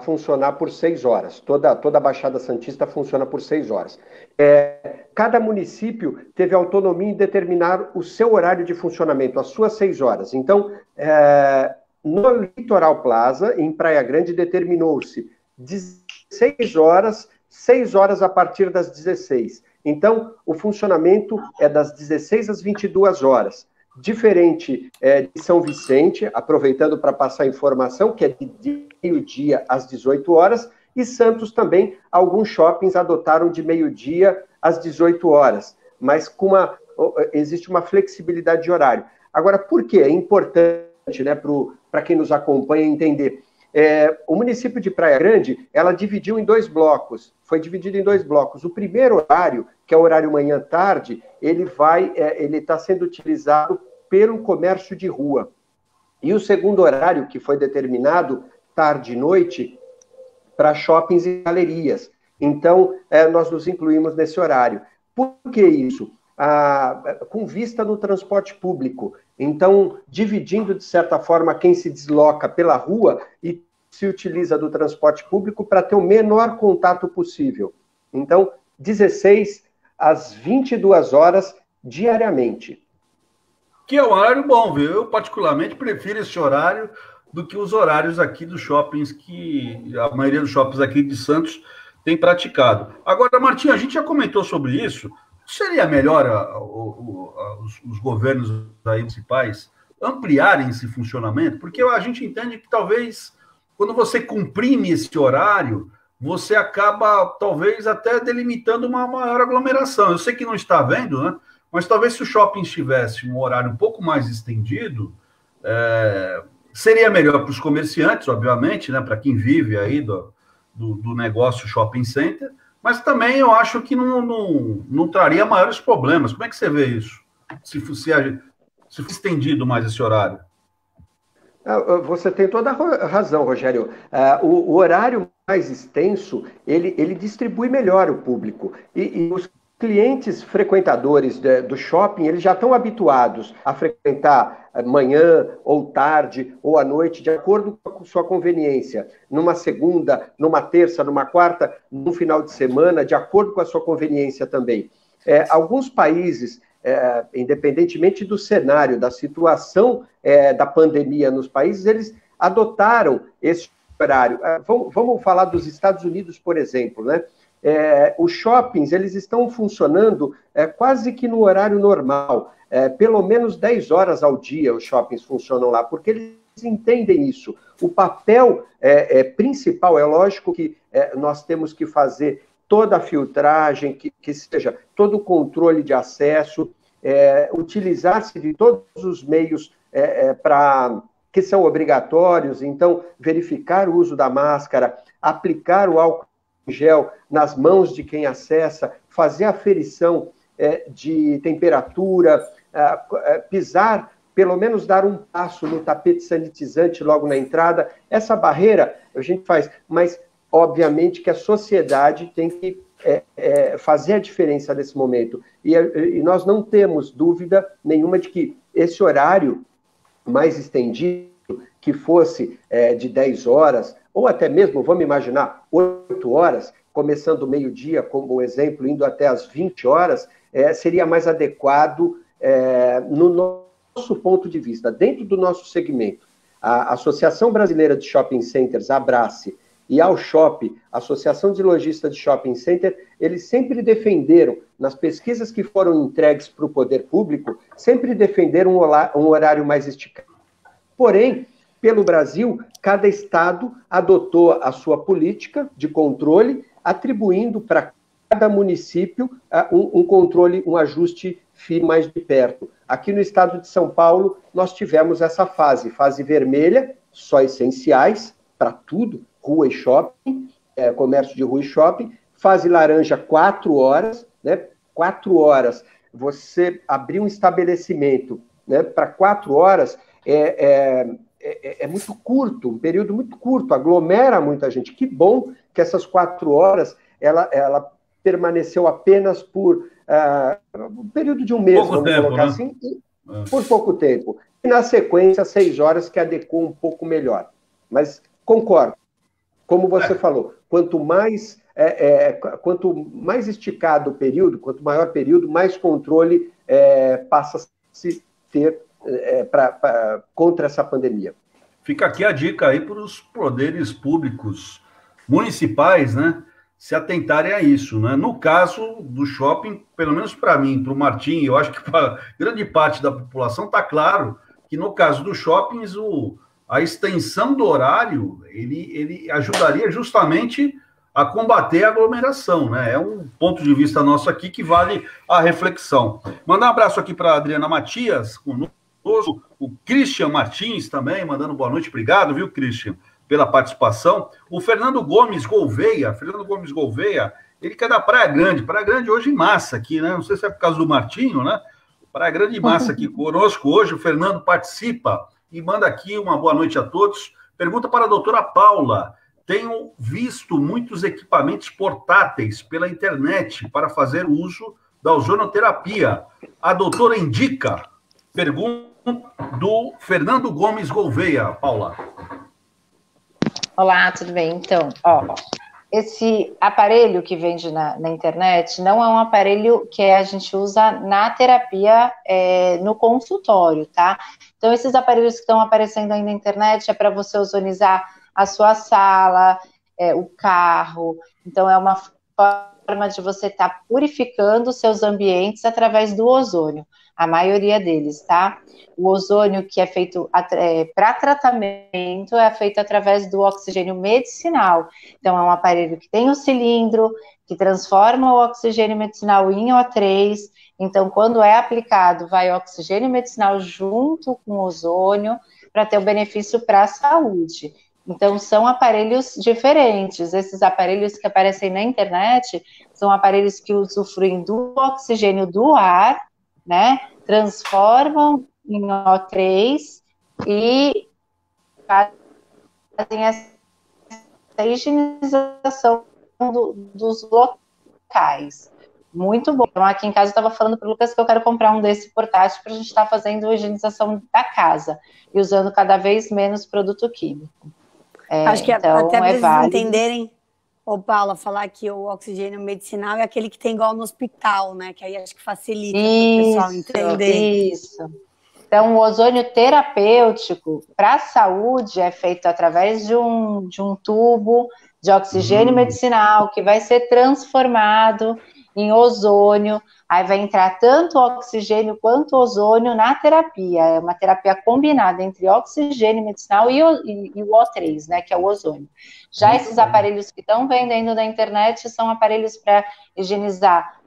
funcionar por 6 horas. Toda a Baixada Santista funciona por 6 horas. Cada município teve autonomia em determinar o seu horário de funcionamento, as suas 6 horas. Então, no Litoral Plaza, em Praia Grande, determinou-se 16 horas, 6 horas a partir das 16. Então, o funcionamento é das 16 às 22 horas. Diferente de São Vicente, aproveitando para passar a informação, que é de meio-dia às 18 horas, e Santos também, alguns shoppings adotaram de meio-dia às 18 horas, mas existe uma flexibilidade de horário. Agora, por quê? É importante, né, para quem nos acompanha entender. O município de Praia Grande, ela dividiu em 2 blocos, foi dividido em 2 blocos. O primeiro horário, que é o horário manhã-tarde, ele está sendo utilizado pelo comércio de rua. E o segundo horário, que foi determinado, tarde e noite, para shoppings e galerias. Então, nós nos incluímos nesse horário. Por que isso? Com vista no transporte público. Então, dividindo, de certa forma, quem se desloca pela rua e se utiliza do transporte público para ter o menor contato possível. Então, 16 às 22 horas diariamente. Que é um horário bom, viu? Eu, particularmente, prefiro esse horário do que os horários aqui dos shoppings que a maioria dos shoppings aqui de Santos tem praticado. Agora, Martinho, a gente já comentou sobre isso. Seria melhor os governos municipais ampliarem esse funcionamento? Porque a gente entende que talvez, quando você comprime esse horário, você acaba, talvez, até delimitando uma maior aglomeração. Eu sei que não está vendo, né? Mas talvez se o shopping tivesse um horário um pouco mais estendido, seria melhor para os comerciantes, obviamente, né? Para quem vive aí do negócio shopping center, mas também eu acho que não traria maiores problemas. Como é que você vê isso? Se fosse estendido mais esse horário? Você tem toda a razão, Rogério. O horário mais extenso, ele distribui melhor o público. E os clientes frequentadores do shopping, eles já estão habituados a frequentar manhã, ou tarde, ou à noite, de acordo com a sua conveniência. Numa segunda, numa terça, numa quarta, num final de semana, de acordo com a sua conveniência também. Alguns países, independentemente do cenário, da situação da pandemia nos países, eles adotaram esse horário. Vamos falar dos Estados Unidos, por exemplo, né? Os shoppings, eles estão funcionando quase que no horário normal, pelo menos 10 horas ao dia os shoppings funcionam lá, porque eles entendem isso. O papel principal, é lógico que nós temos que fazer toda a filtragem, que seja todo o controle de acesso, utilizar-se de todos os meios que são obrigatórios, então verificar o uso da máscara, aplicar o álcool gel nas mãos de quem acessa, fazer aferição de temperatura, pisar pelo menos dar um passo no tapete sanitizante logo na entrada. Essa barreira a gente faz, mas obviamente que a sociedade tem que fazer a diferença nesse momento. E nós não temos dúvida nenhuma de que esse horário mais estendido, que fosse de 10 horas, ou até mesmo, vamos imaginar, 8 horas, começando o meio-dia, como exemplo, indo até as 20 horas, seria mais adequado no nosso ponto de vista, dentro do nosso segmento. A Associação Brasileira de Shopping Centers, a Abrace, e ao Shop, a Associação de Lojistas de Shopping Center, eles sempre defenderam, nas pesquisas que foram entregues para o poder público, sempre defenderam um horário mais esticado. Porém, pelo Brasil, cada estado adotou a sua política de controle, atribuindo para cada município um controle, um ajuste fino mais de perto. Aqui no estado de São Paulo, nós tivemos essa fase vermelha, só essenciais, para tudo, rua e shopping, comércio de rua e shopping, fase laranja, 4 horas, né? 4 horas, você abrir um estabelecimento, né, para 4 horas, é muito curto, um período muito curto, aglomera muita gente. Que bom que essas 4 horas, ela permaneceu apenas por um período de um mês, pouco vamos tempo, colocar né? assim, por pouco tempo. E na sequência, 6 horas, que adequou um pouco melhor. Mas concordo, como você falou, quanto mais esticado o período, quanto maior o período, mais controle passa a se ter contra essa pandemia. Fica aqui a dica aí para os poderes públicos municipais, né, se atentarem a isso, né? No caso do shopping, pelo menos para mim, para o Martim, eu acho que para grande parte da população está claro que no caso dos shoppings a extensão do horário ele ajudaria justamente a combater a aglomeração, né? É um ponto de vista nosso aqui que vale a reflexão. Mandar um abraço aqui para a Adriana Matias, conosco, o Christian Martins também, mandando boa noite. Obrigado, viu, Christian, pela participação. O Fernando Gomes Gouveia, ele que é da Praia Grande hoje em massa aqui, né? Não sei se é por causa do Martinho, né? Praia Grande em massa aqui conosco hoje. O Fernando participa e manda aqui uma boa noite a todos. Pergunta para a doutora Paula: tenho visto muitos equipamentos portáteis pela internet para fazer uso da ozonoterapia. A doutora indica? Pergunta do Fernando Gomes Gouveia. Paula. Olá, tudo bem? Então, esse aparelho que vende na internet não é um aparelho que a gente usa na terapia no consultório, tá? Então, esses aparelhos que estão aparecendo aí na internet é para você ozonizar a sua sala, o carro. Então, é uma forma de você estar purificando seus ambientes através do ozônio. A maioria deles, tá? O ozônio que é feito para tratamento é feito através do oxigênio medicinal. Então, é um aparelho que tem o cilindro, que transforma o oxigênio medicinal em O3. Então, quando é aplicado, vai oxigênio medicinal junto com o ozônio para ter o benefício para a saúde. Então, são aparelhos diferentes. Esses aparelhos que aparecem na internet são aparelhos que usufruem do oxigênio do ar, né? Transformam em O3 e fazem essa higienização dos locais. Muito bom. Então, aqui em casa eu estava falando para o Lucas que eu quero comprar um desse portátil para a gente estar fazendo a higienização da casa e usando cada vez menos produto químico. Acho que então, até para eles válido. entenderem, Paula, falar que o oxigênio medicinal é aquele que tem igual no hospital, né? Que aí acho que facilita para o pessoal entender. Isso. Então, o ozônio terapêutico para a saúde é feito através de um tubo de oxigênio medicinal que vai ser transformado em ozônio. Aí vai entrar tanto oxigênio quanto ozônio na terapia. É uma terapia combinada entre oxigênio medicinal e o O3, né, que é o ozônio. Já esses aparelhos que estão vendendo na internet são aparelhos para higienizar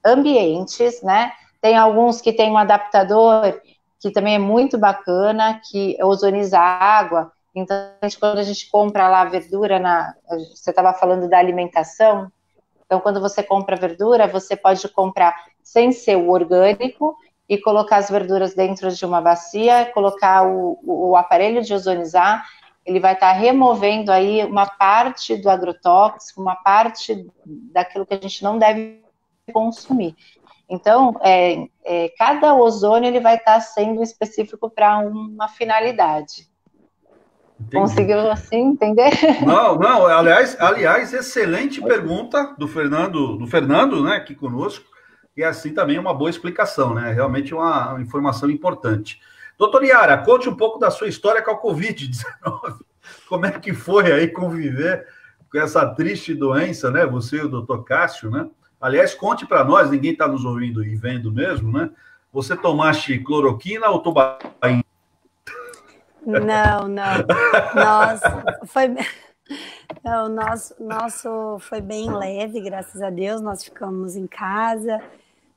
ambientes, né? Tem alguns que tem um adaptador que também é muito bacana, que ozoniza a água. Então, quando a gente compra lá verdura, você estava falando da alimentação. Então, quando você compra verdura, você pode comprar sem ser o orgânico e colocar as verduras dentro de uma bacia, colocar o aparelho de ozonizar, ele vai estar removendo aí uma parte do agrotóxico, uma parte daquilo que a gente não deve consumir. Então, cada ozônio ele vai estar sendo específico para uma finalidade. Entendi. Conseguiu assim entender? Não, aliás, excelente pergunta do Fernando, né, aqui conosco, e assim também uma boa explicação, né, realmente uma informação importante. Doutor Yara, conte um pouco da sua história com a Covid-19, como é que foi aí conviver com essa triste doença, né, você e o doutor Cássio, né? Aliás, conte para nós, ninguém está nos ouvindo e vendo mesmo, né? Você tomaste cloroquina ou tubaína? Não. Nosso foi bem leve, graças a Deus. Nós ficamos em casa.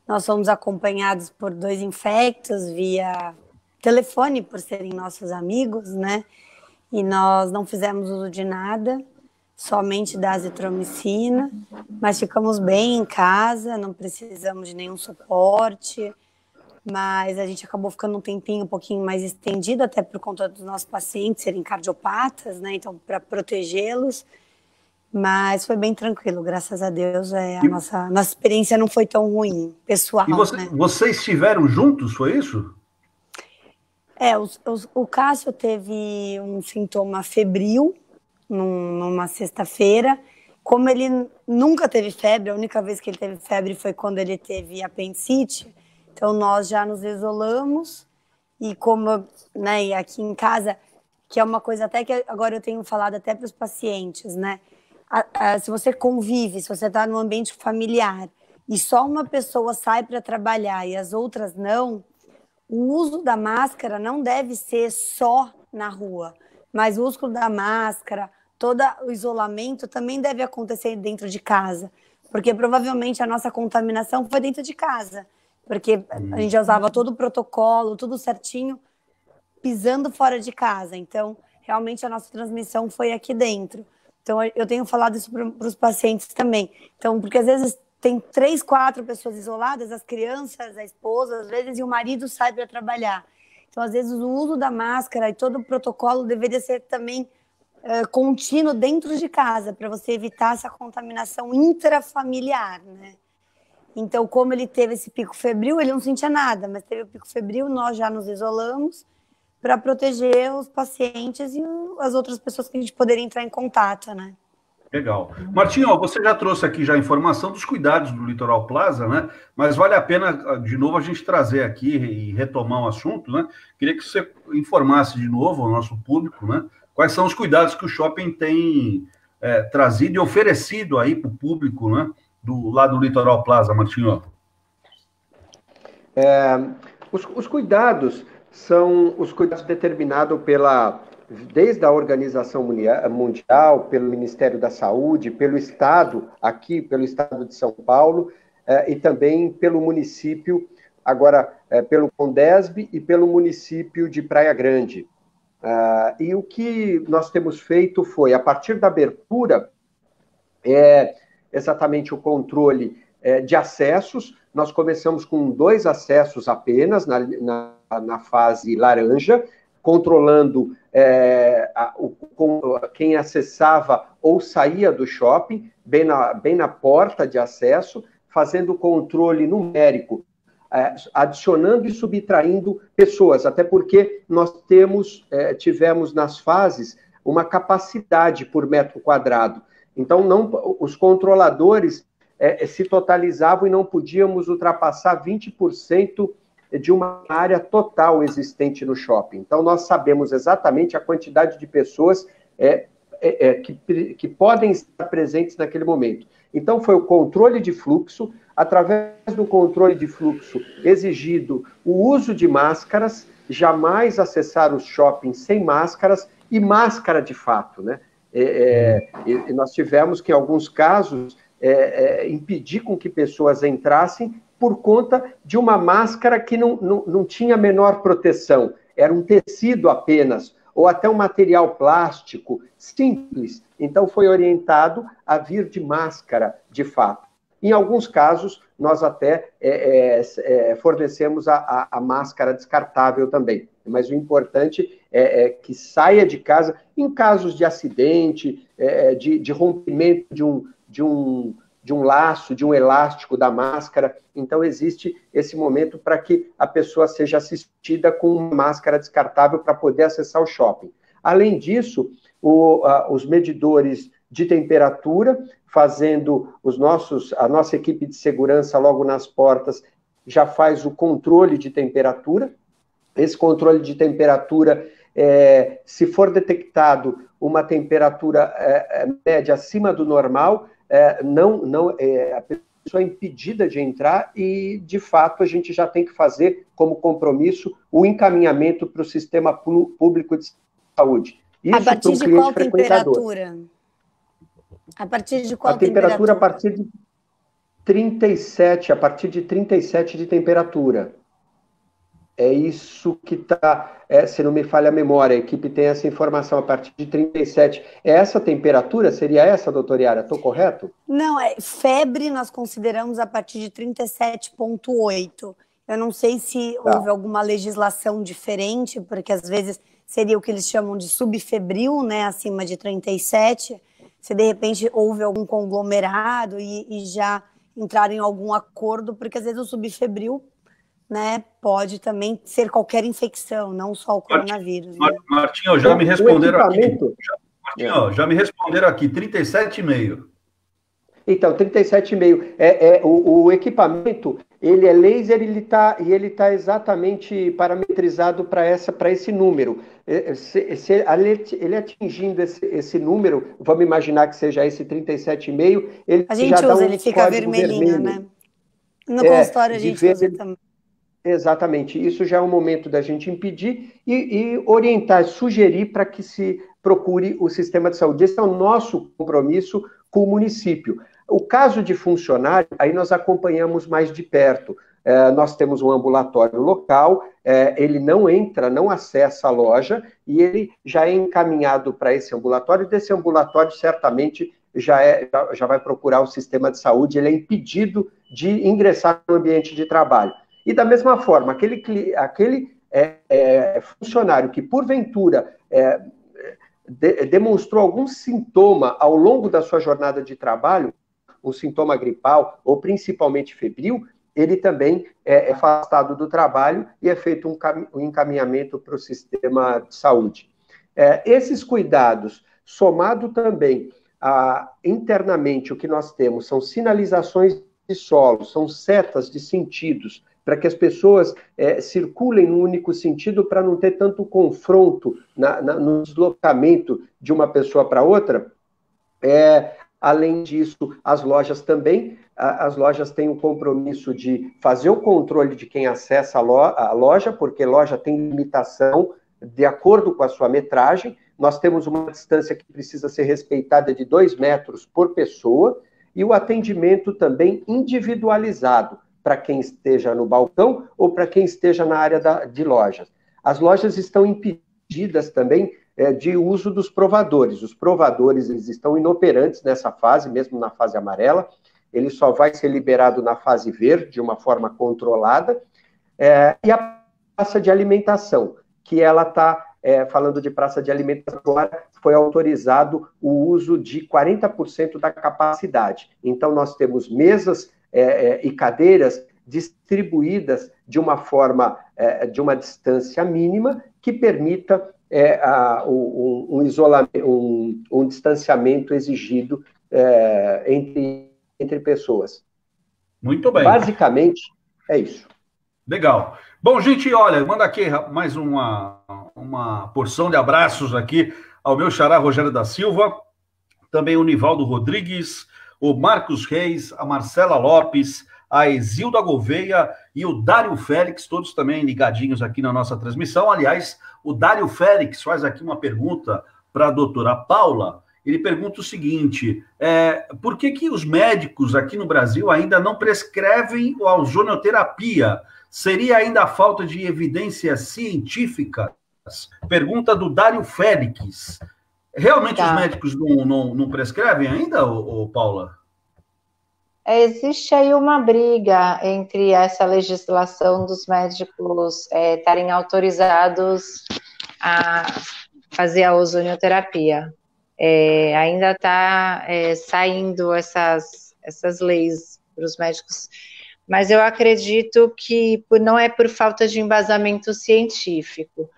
Nós fomos acompanhados por 2 infectos via telefone, por serem nossos amigos, né? E nós não fizemos uso de nada, somente da azitromicina, mas ficamos bem em casa, não precisamos de nenhum suporte, mas a gente acabou ficando um tempinho um pouquinho mais estendido, até por conta dos nossos pacientes serem cardiopatas, né? Então, para protegê-los, mas foi bem tranquilo, graças a Deus. A nossa experiência não foi tão ruim, pessoal. E né? Vocês estiveram juntos, foi isso? O Cássio teve um sintoma febril, numa sexta-feira. Como ele nunca teve febre, a única vez que ele teve febre foi quando ele teve apendicite, então nós já nos isolamos, e como, né, e aqui em casa, que é uma coisa até que agora eu tenho falado até para os pacientes, né, se você convive, se você está num ambiente familiar, e só uma pessoa sai para trabalhar e as outras não, o uso da máscara não deve ser só na rua, mas o uso da máscara, todo o isolamento também deve acontecer dentro de casa, porque provavelmente a nossa contaminação foi dentro de casa, porque a gente já usava todo o protocolo, tudo certinho, pisando fora de casa. Então, realmente a nossa transmissão foi aqui dentro. Então, eu tenho falado isso para os pacientes também. Então, porque às vezes tem 3, 4 pessoas isoladas, as crianças, a esposa, às vezes, e o marido sai para trabalhar. Então, às vezes, o uso da máscara e todo o protocolo deveria ser também contínuo dentro de casa, para você evitar essa contaminação intrafamiliar, né? Então, como ele teve esse pico febril, ele não sentia nada, mas teve o pico febril, nós já nos isolamos para proteger os pacientes e as outras pessoas que a gente poderia entrar em contato, né? Legal. Martinho, você já trouxe aqui já a informação dos cuidados do Litoral Plaza, né? Mas vale a pena, de novo, a gente trazer aqui e retomar o assunto, né? Queria que você informasse de novo ao nosso público, né? Quais são os cuidados que o shopping tem trazido e oferecido aí para o público, né? Lá do Litoral Plaza, Martinho. Os cuidados são os cuidados determinados desde a Organização Mundial, pelo Ministério da Saúde, pelo Estado, aqui pelo Estado de São Paulo, e também pelo município, agora pelo Condesb e pelo município de Praia Grande. E o que nós temos feito foi, a partir da abertura, exatamente o controle de acessos. Nós começamos com 2 acessos apenas na fase laranja, controlando quem acessava ou saía do shopping, bem na porta de acesso, fazendo controle numérico, adicionando e subtraindo pessoas, até porque nós tivemos nas fases uma capacidade por metro quadrado. Então, os controladores se totalizavam e não podíamos ultrapassar 20% de uma área total existente no shopping. Então, nós sabemos exatamente a quantidade de pessoas que podem estar presentes naquele momento. Então, foi o controle de fluxo, através do controle de fluxo exigido o uso de máscaras, jamais acessar os shoppings sem máscaras e máscara de fato, né? E nós tivemos que, em alguns casos, impedir com que pessoas entrassem por conta de uma máscara que não tinha a menor proteção, era um tecido apenas, ou até um material plástico simples. Então, foi orientado a vir de máscara, de fato. Em alguns casos, nós até fornecemos a máscara descartável também. Mas o importante é que saia de casa em casos de acidente, de rompimento de um laço, de um elástico da máscara. Então, existe esse momento para que a pessoa seja assistida com uma máscara descartável para poder acessar o shopping. Além disso, os medidores de temperatura, fazendo a nossa equipe de segurança logo nas portas, já faz o controle de temperatura. Esse controle de temperatura, se for detectado uma temperatura média acima do normal, a pessoa é impedida de entrar e, de fato, a gente já tem que fazer como compromisso o encaminhamento para o sistema público de saúde. Isso a partir de qual temperatura? A partir de qual temperatura? A partir de 37, a partir de 37 de temperatura. É isso que está, se não me falha a memória, a equipe tem essa informação, a partir de 37. Essa temperatura seria essa, doutora Yara? Estou correto? Não, febre nós consideramos a partir de 37,8. Eu não sei se houve alguma legislação diferente, porque às vezes seria o que eles chamam de subfebril, né, acima de 37. Se de repente houve algum conglomerado e já entraram em algum acordo, porque às vezes o subfebril, né, pode também ser qualquer infecção, não só o coronavírus. Martinho, já me responderam aqui. Martinho, já me responderam aqui, 37,5. Então, 37,5. O equipamento, ele é laser, ele tá exatamente parametrizado para esse número. Ele atingindo esse número, vamos imaginar que seja esse 37,5, ele a gente já usa, dá ele fica vermelhinho, né? No consultório a gente usa também. Exatamente. Isso já é um momento da gente impedir e orientar, sugerir para que se procure o sistema de saúde. Esse é o nosso compromisso com o município. O caso de funcionário, aí nós acompanhamos mais de perto. Nós temos um ambulatório local, ele não entra, não acessa a loja, e ele já é encaminhado para esse ambulatório, e desse ambulatório certamente já vai procurar o sistema de saúde, ele é impedido de ingressar no ambiente de trabalho. E da mesma forma, aquele funcionário que porventura demonstrou algum sintoma ao longo da sua jornada de trabalho, um sintoma gripal ou principalmente febril, ele também é afastado do trabalho e é feito um encaminhamento para o sistema de saúde. Esses cuidados, somado também internamente, o que nós temos são sinalizações de solo, são setas de sentidos, para que as pessoas circulem num único sentido, para não ter tanto confronto no deslocamento de uma pessoa para outra. Além disso, as lojas também, as lojas têm o compromisso de fazer o controle de quem acessa a loja, porque loja tem limitação de acordo com a sua metragem. Nós temos uma distância que precisa ser respeitada de 2 metros por pessoa, e o atendimento também individualizado, para quem esteja no balcão ou para quem esteja na área de lojas. As lojas estão impedidas também de uso dos provadores. Os provadores, eles estão inoperantes nessa fase, mesmo na fase amarela. Ele só vai ser liberado na fase verde, de uma forma controlada. E a praça de alimentação, que ela está, falando de praça de alimentação agora, foi autorizado o uso de 40% da capacidade. Então, nós temos mesas e cadeiras distribuídas de uma forma, de uma distância mínima, que permita um isolamento, um distanciamento exigido entre pessoas. Muito bem. Basicamente, é isso. Legal. Bom, gente, olha, manda aqui mais uma porção de abraços aqui ao meu xará Rogério da Silva, também o Nivaldo Rodrigues, o Marcos Reis, a Marcela Lopes, a Exilda Gouveia e o Dário Félix, todos também ligadinhos aqui na nossa transmissão. Aliás, o Dário Félix faz aqui uma pergunta para a doutora Paula. Ele pergunta o seguinte, por que os médicos aqui no Brasil ainda não prescrevem a ozonioterapia? Seria ainda a falta de evidências científicas? Pergunta do Dário Félix. Realmente os médicos não prescrevem ainda, Paula? Existe aí uma briga entre essa legislação dos médicos estarem autorizados a fazer a ozonioterapia. Ainda está saindo essas leis para os médicos, mas eu acredito que não é por falta de embasamento científico.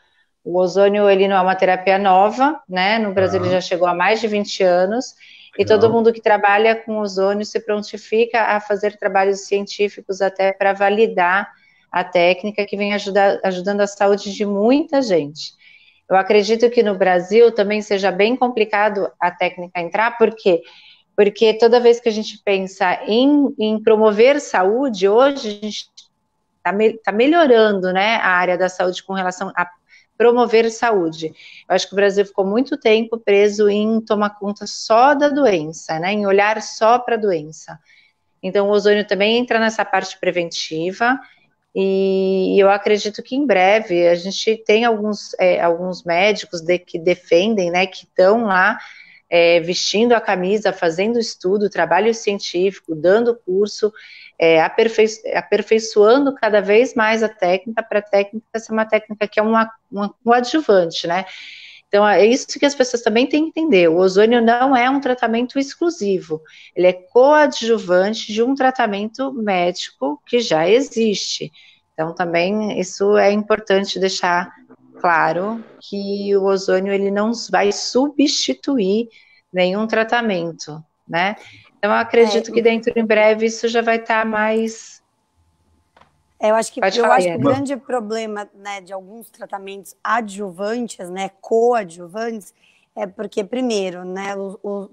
O ozônio, ele não é uma terapia nova, né? No Brasil ele já chegou há mais de 20 anos, e todo mundo que trabalha com ozônio se prontifica a fazer trabalhos científicos até para validar a técnica que vem ajudando a saúde de muita gente. Eu acredito que no Brasil também seja bem complicado a técnica entrar, por quê? Porque toda vez que a gente pensa em promover saúde, hoje a gente está melhorando, né, a área da saúde com relação a promover saúde. Eu acho que o Brasil ficou muito tempo preso em tomar conta só da doença, né, em olhar só para a doença. Então, o ozônio também entra nessa parte preventiva, e eu acredito que em breve a gente tem alguns médicos que defendem, né, que estão lá vestindo a camisa, fazendo estudo, trabalho científico, dando curso, aperfeiçoando cada vez mais a técnica, para a técnica ser uma técnica que é um adjuvante, né? Então, é isso que as pessoas também têm que entender. O ozônio não é um tratamento exclusivo, ele é coadjuvante de um tratamento médico que já existe. Então, também isso é importante deixar claro, que o ozônio ele não vai substituir nenhum tratamento, né? Então, eu acredito que dentro em breve isso já vai estar mais... Eu acho que o grande problema, né, de alguns tratamentos adjuvantes, né, coadjuvantes, é porque, primeiro, né,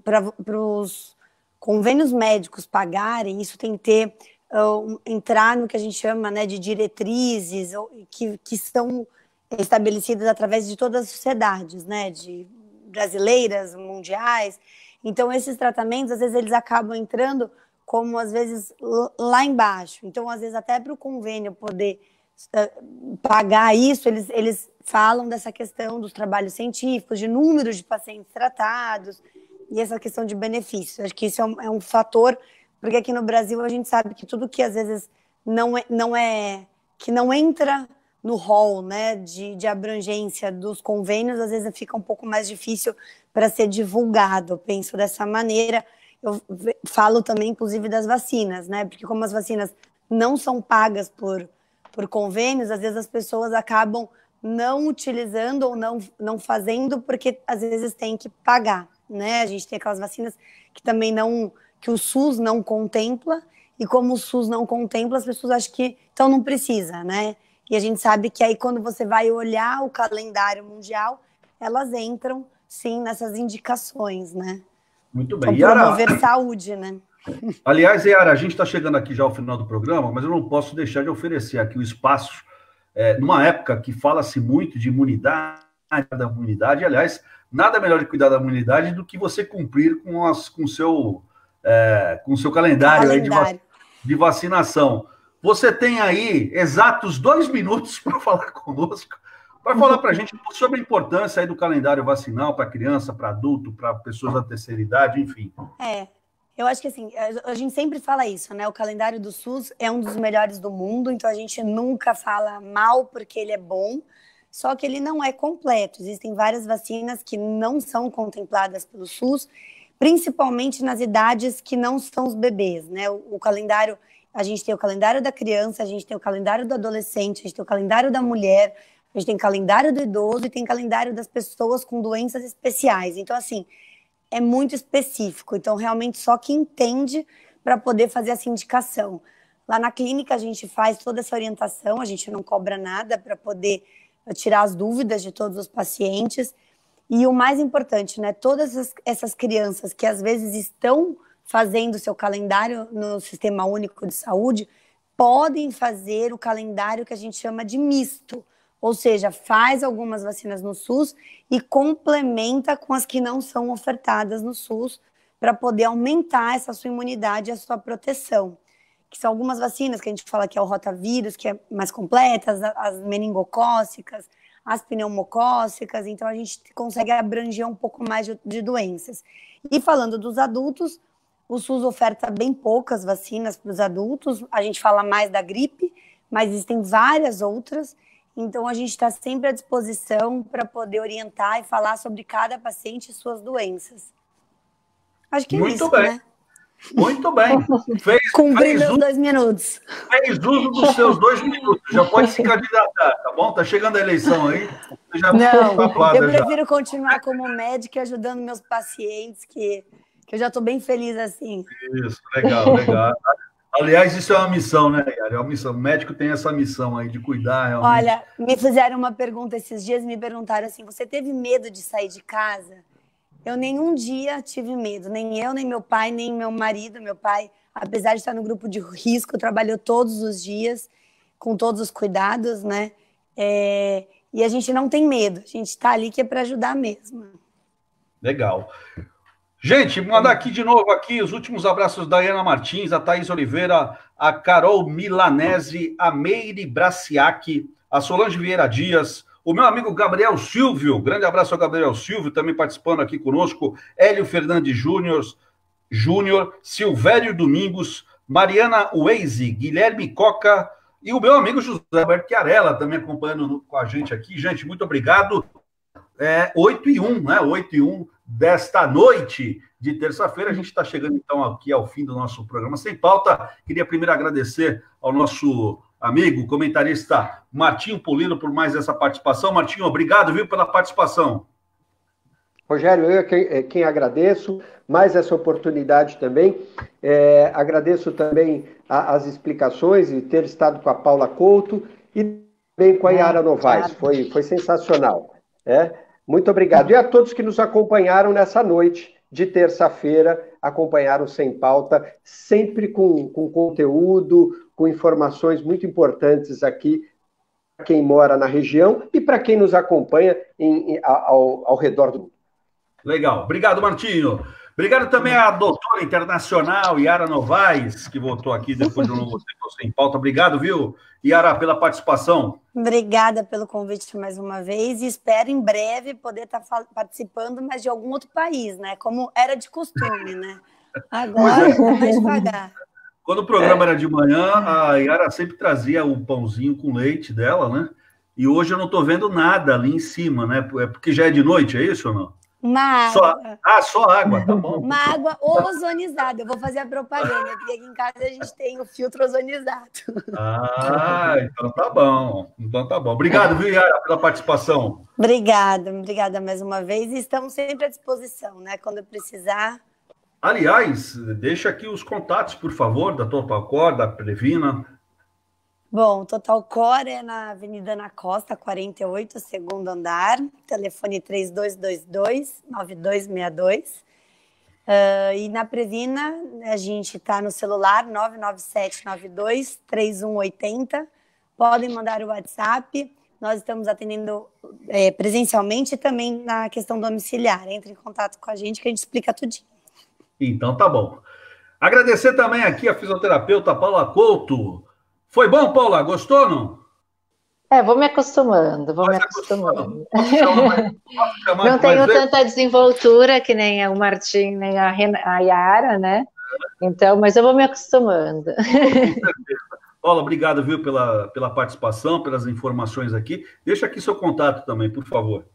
para os convênios médicos pagarem, isso tem que ter, entrar no que a gente chama, né, de diretrizes, que são estabelecidas através de todas as sociedades, né, de brasileiras, mundiais. Então, esses tratamentos, às vezes, eles acabam entrando como, às vezes, lá embaixo. Então, às vezes, até para o convênio poder pagar isso, eles falam dessa questão dos trabalhos científicos, de números de pacientes tratados, e essa questão de benefícios. Acho que isso é um fator, porque aqui no Brasil a gente sabe que tudo que, às vezes, que não entra no rol, né, de abrangência dos convênios, às vezes fica um pouco mais difícil para ser divulgado. Eu penso dessa maneira. Eu falo também, inclusive, das vacinas, né? Porque como as vacinas não são pagas por convênios, às vezes as pessoas acabam não utilizando ou não fazendo, porque às vezes tem que pagar, né? A gente tem aquelas vacinas que também que o SUS não contempla, e como o SUS não contempla, as pessoas acham que então não precisa, né? E a gente sabe que aí quando você vai olhar o calendário mundial, elas entram, sim, nessas indicações, né? Muito bem. Então, promover saúde, né? Aliás, Yara, a gente está chegando aqui já ao final do programa, mas eu não posso deixar de oferecer aqui o espaço, numa época que fala-se muito de imunidade, aliás, nada melhor de cuidar da imunidade do que você cumprir com o seu calendário aí de vacinação. Você tem aí exatos 2 minutos para falar conosco, para falar para a gente sobre a importância aí do calendário vacinal para criança, para adulto, para pessoas da terceira idade, enfim. Eu acho que assim, a gente sempre fala isso, né? O calendário do SUS é um dos melhores do mundo, então a gente nunca fala mal porque ele é bom, só que ele não é completo. Existem várias vacinas que não são contempladas pelo SUS, principalmente nas idades que não são os bebês, né? O calendário, a gente tem o calendário da criança, a gente tem o calendário do adolescente, a gente tem o calendário da mulher, a gente tem calendário do idoso e tem calendário das pessoas com doenças especiais. Então, assim, é muito específico. Então, realmente, só quem entende para poder fazer essa indicação. Lá na clínica, a gente faz toda essa orientação, a gente não cobra nada para poder tirar as dúvidas de todos os pacientes. E o mais importante, né? Todas essas crianças que, às vezes, estão fazendo seu calendário no Sistema Único de Saúde, podem fazer o calendário que a gente chama de misto. Ou seja, faz algumas vacinas no SUS e complementa com as que não são ofertadas no SUS para poder aumentar essa sua imunidade e a sua proteção. Que são algumas vacinas que a gente fala que é o rotavírus, que é mais completa, as meningocócicas, as pneumocócicas, então a gente consegue abranger um pouco mais de doenças. E falando dos adultos, O SUS oferta bem poucas vacinas para os adultos, a gente fala mais da gripe, mas existem várias outras, então a gente está sempre à disposição para poder orientar e falar sobre cada paciente e suas doenças. Acho que é Muito isso, bem. né? Muito bem. Cumprir meus 2 minutos. Fez uso dos seus 2 minutos. Já pode se candidatar, tá bom? Tá chegando a eleição aí. Você já Não, eu prefiro continuar como médica ajudando meus pacientes, que eu já estou bem feliz assim. Isso, legal, legal. Aliás, isso é uma missão, né, Yara? É uma missão. O médico tem essa missão aí de cuidar, realmente. Olha, me fizeram uma pergunta esses dias, me perguntaram assim, você teve medo de sair de casa? Eu nenhum dia tive medo, nem eu, nem meu pai, nem meu marido. Meu pai, apesar de estar no grupo de risco, trabalhou todos os dias, com todos os cuidados, né? E a gente não tem medo, a gente está ali que é para ajudar mesmo. Legal. Gente, mandar aqui de novo aqui os últimos abraços da Diana Martins, a Thaís Oliveira, a Carol Milanese, a Meire Braciac, a Solange Vieira Dias, o meu amigo Gabriel Silvio, grande abraço ao Gabriel Silvio, também participando aqui conosco, Hélio Fernandes Júnior, Silvério Domingos, Mariana Weise, Guilherme Coca e o meu amigo José Alberto Chiarella também acompanhando com a gente aqui. Gente, muito obrigado. 8h01, né? 8h01 desta noite de terça-feira. A gente está chegando, então, aqui ao fim do nosso programa Sem Pauta. Queria primeiro agradecer ao nosso amigo, comentarista Martinho Polino, por mais essa participação. Martinho, obrigado, viu, pela participação. Rogério, eu é quem agradeço, mais essa oportunidade também. Agradeço também as explicações e ter estado com a Paula Couto e também com a Yara Novaes. Foi sensacional. Muito obrigado. E a todos que nos acompanharam nessa noite de terça-feira, acompanharam Sem Pauta, sempre com conteúdo, com informações muito importantes aqui para quem mora na região e para quem nos acompanha ao redor do mundo. Legal. Obrigado, Martinho. Obrigado também à doutora internacional Yara Novaes, que voltou aqui depois de um novo Sem Pauta. Obrigado, viu, Yara, pela participação. Obrigada pelo convite mais uma vez e espero em breve poder estar participando, mas de algum outro país, né? Como era de costume, né? Agora, mais devagar. Quando o programa era de manhã, a Yara sempre trazia o pãozinho com leite dela, né? E hoje eu não estou vendo nada ali em cima, né? É porque já é de noite, é isso ou não? Uma água. Só água, tá bom. Uma água ozonizada. Eu vou fazer a propaganda, porque aqui em casa a gente tem o filtro ozonizado. Então tá bom. Então tá bom. Obrigado, viu, Yara, pela participação. Obrigada mais uma vez. E estamos sempre à disposição, né? Quando precisar. Aliás, deixa aqui os contatos, por favor, da Total Core, da Previna. Bom, Total Core é na Avenida Ana Costa, 48, segundo andar, telefone 3222-9262. E na Previna, a gente está no celular 997-92-3180. Podem mandar o WhatsApp, nós estamos atendendo presencialmente e também na questão domiciliar. Entre em contato com a gente que a gente explica tudinho. Então tá bom. Agradecer também aqui a fisioterapeuta Paula Couto. Foi bom, Paula? Gostou, não? Vou me acostumando. Não tenho tanta desenvoltura que nem o Martim, nem a Yara, né? Então, mas eu vou me acostumando. Paula, obrigado, viu, pela participação, pelas informações aqui. Deixa aqui seu contato também, por favor.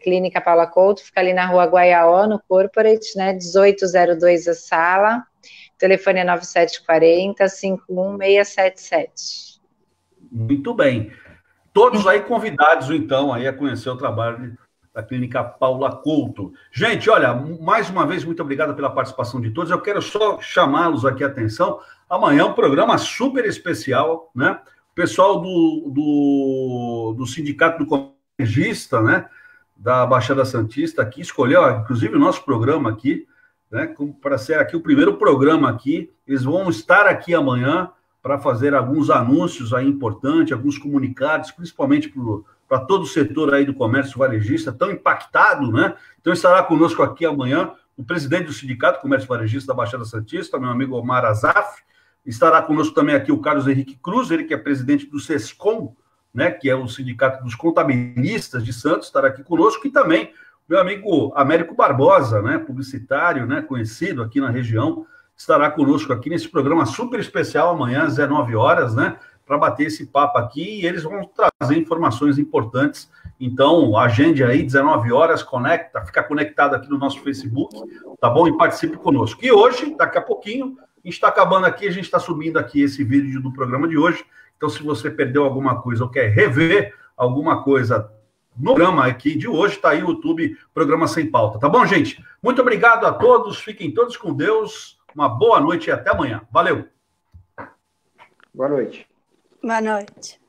Clínica Paula Couto, fica ali na Rua Guaiaó, no Corporate, né? 1802 a sala. O telefone é 9740-51677. Muito bem. Todos aí convidados, então, aí a conhecer o trabalho da Clínica Paula Couto. Gente, olha, mais uma vez, muito obrigado pela participação de todos. Eu quero só chamá-los aqui a atenção. Amanhã é um programa super especial, né? O pessoal do Sindicato do Comergista, né? Da Baixada Santista aqui, escolheu, inclusive, o nosso programa aqui, né, para ser aqui o primeiro programa aqui. Eles vão estar aqui amanhã para fazer alguns anúncios aí importantes, alguns comunicados, principalmente para todo o setor aí do comércio varejista, tão impactado, né? Então estará conosco aqui amanhã o presidente do Sindicato do Comércio Varejista da Baixada Santista, meu amigo Omar Azaf. Estará conosco também aqui o Carlos Henrique Cruz, ele que é presidente do SESCOM, né, que é o Sindicato dos Contabilistas de Santos, estará aqui conosco, e também Meu amigo Américo Barbosa, né, publicitário, né, conhecido aqui na região, estará conosco aqui nesse programa super especial amanhã às 19 horas, né, para bater esse papo aqui, e eles vão trazer informações importantes. Então, agende aí, 19 horas, fica conectado aqui no nosso Facebook, tá bom? E participe conosco. E hoje, daqui a pouquinho, a gente está acabando aqui, a gente está subindo aqui esse vídeo do programa de hoje. Então, se você perdeu alguma coisa ou quer rever alguma coisa no programa aqui de hoje, está aí o YouTube, Programa Sem Pauta. Tá bom, gente? Muito obrigado a todos, fiquem todos com Deus, uma boa noite e até amanhã. Valeu! Boa noite. Boa noite.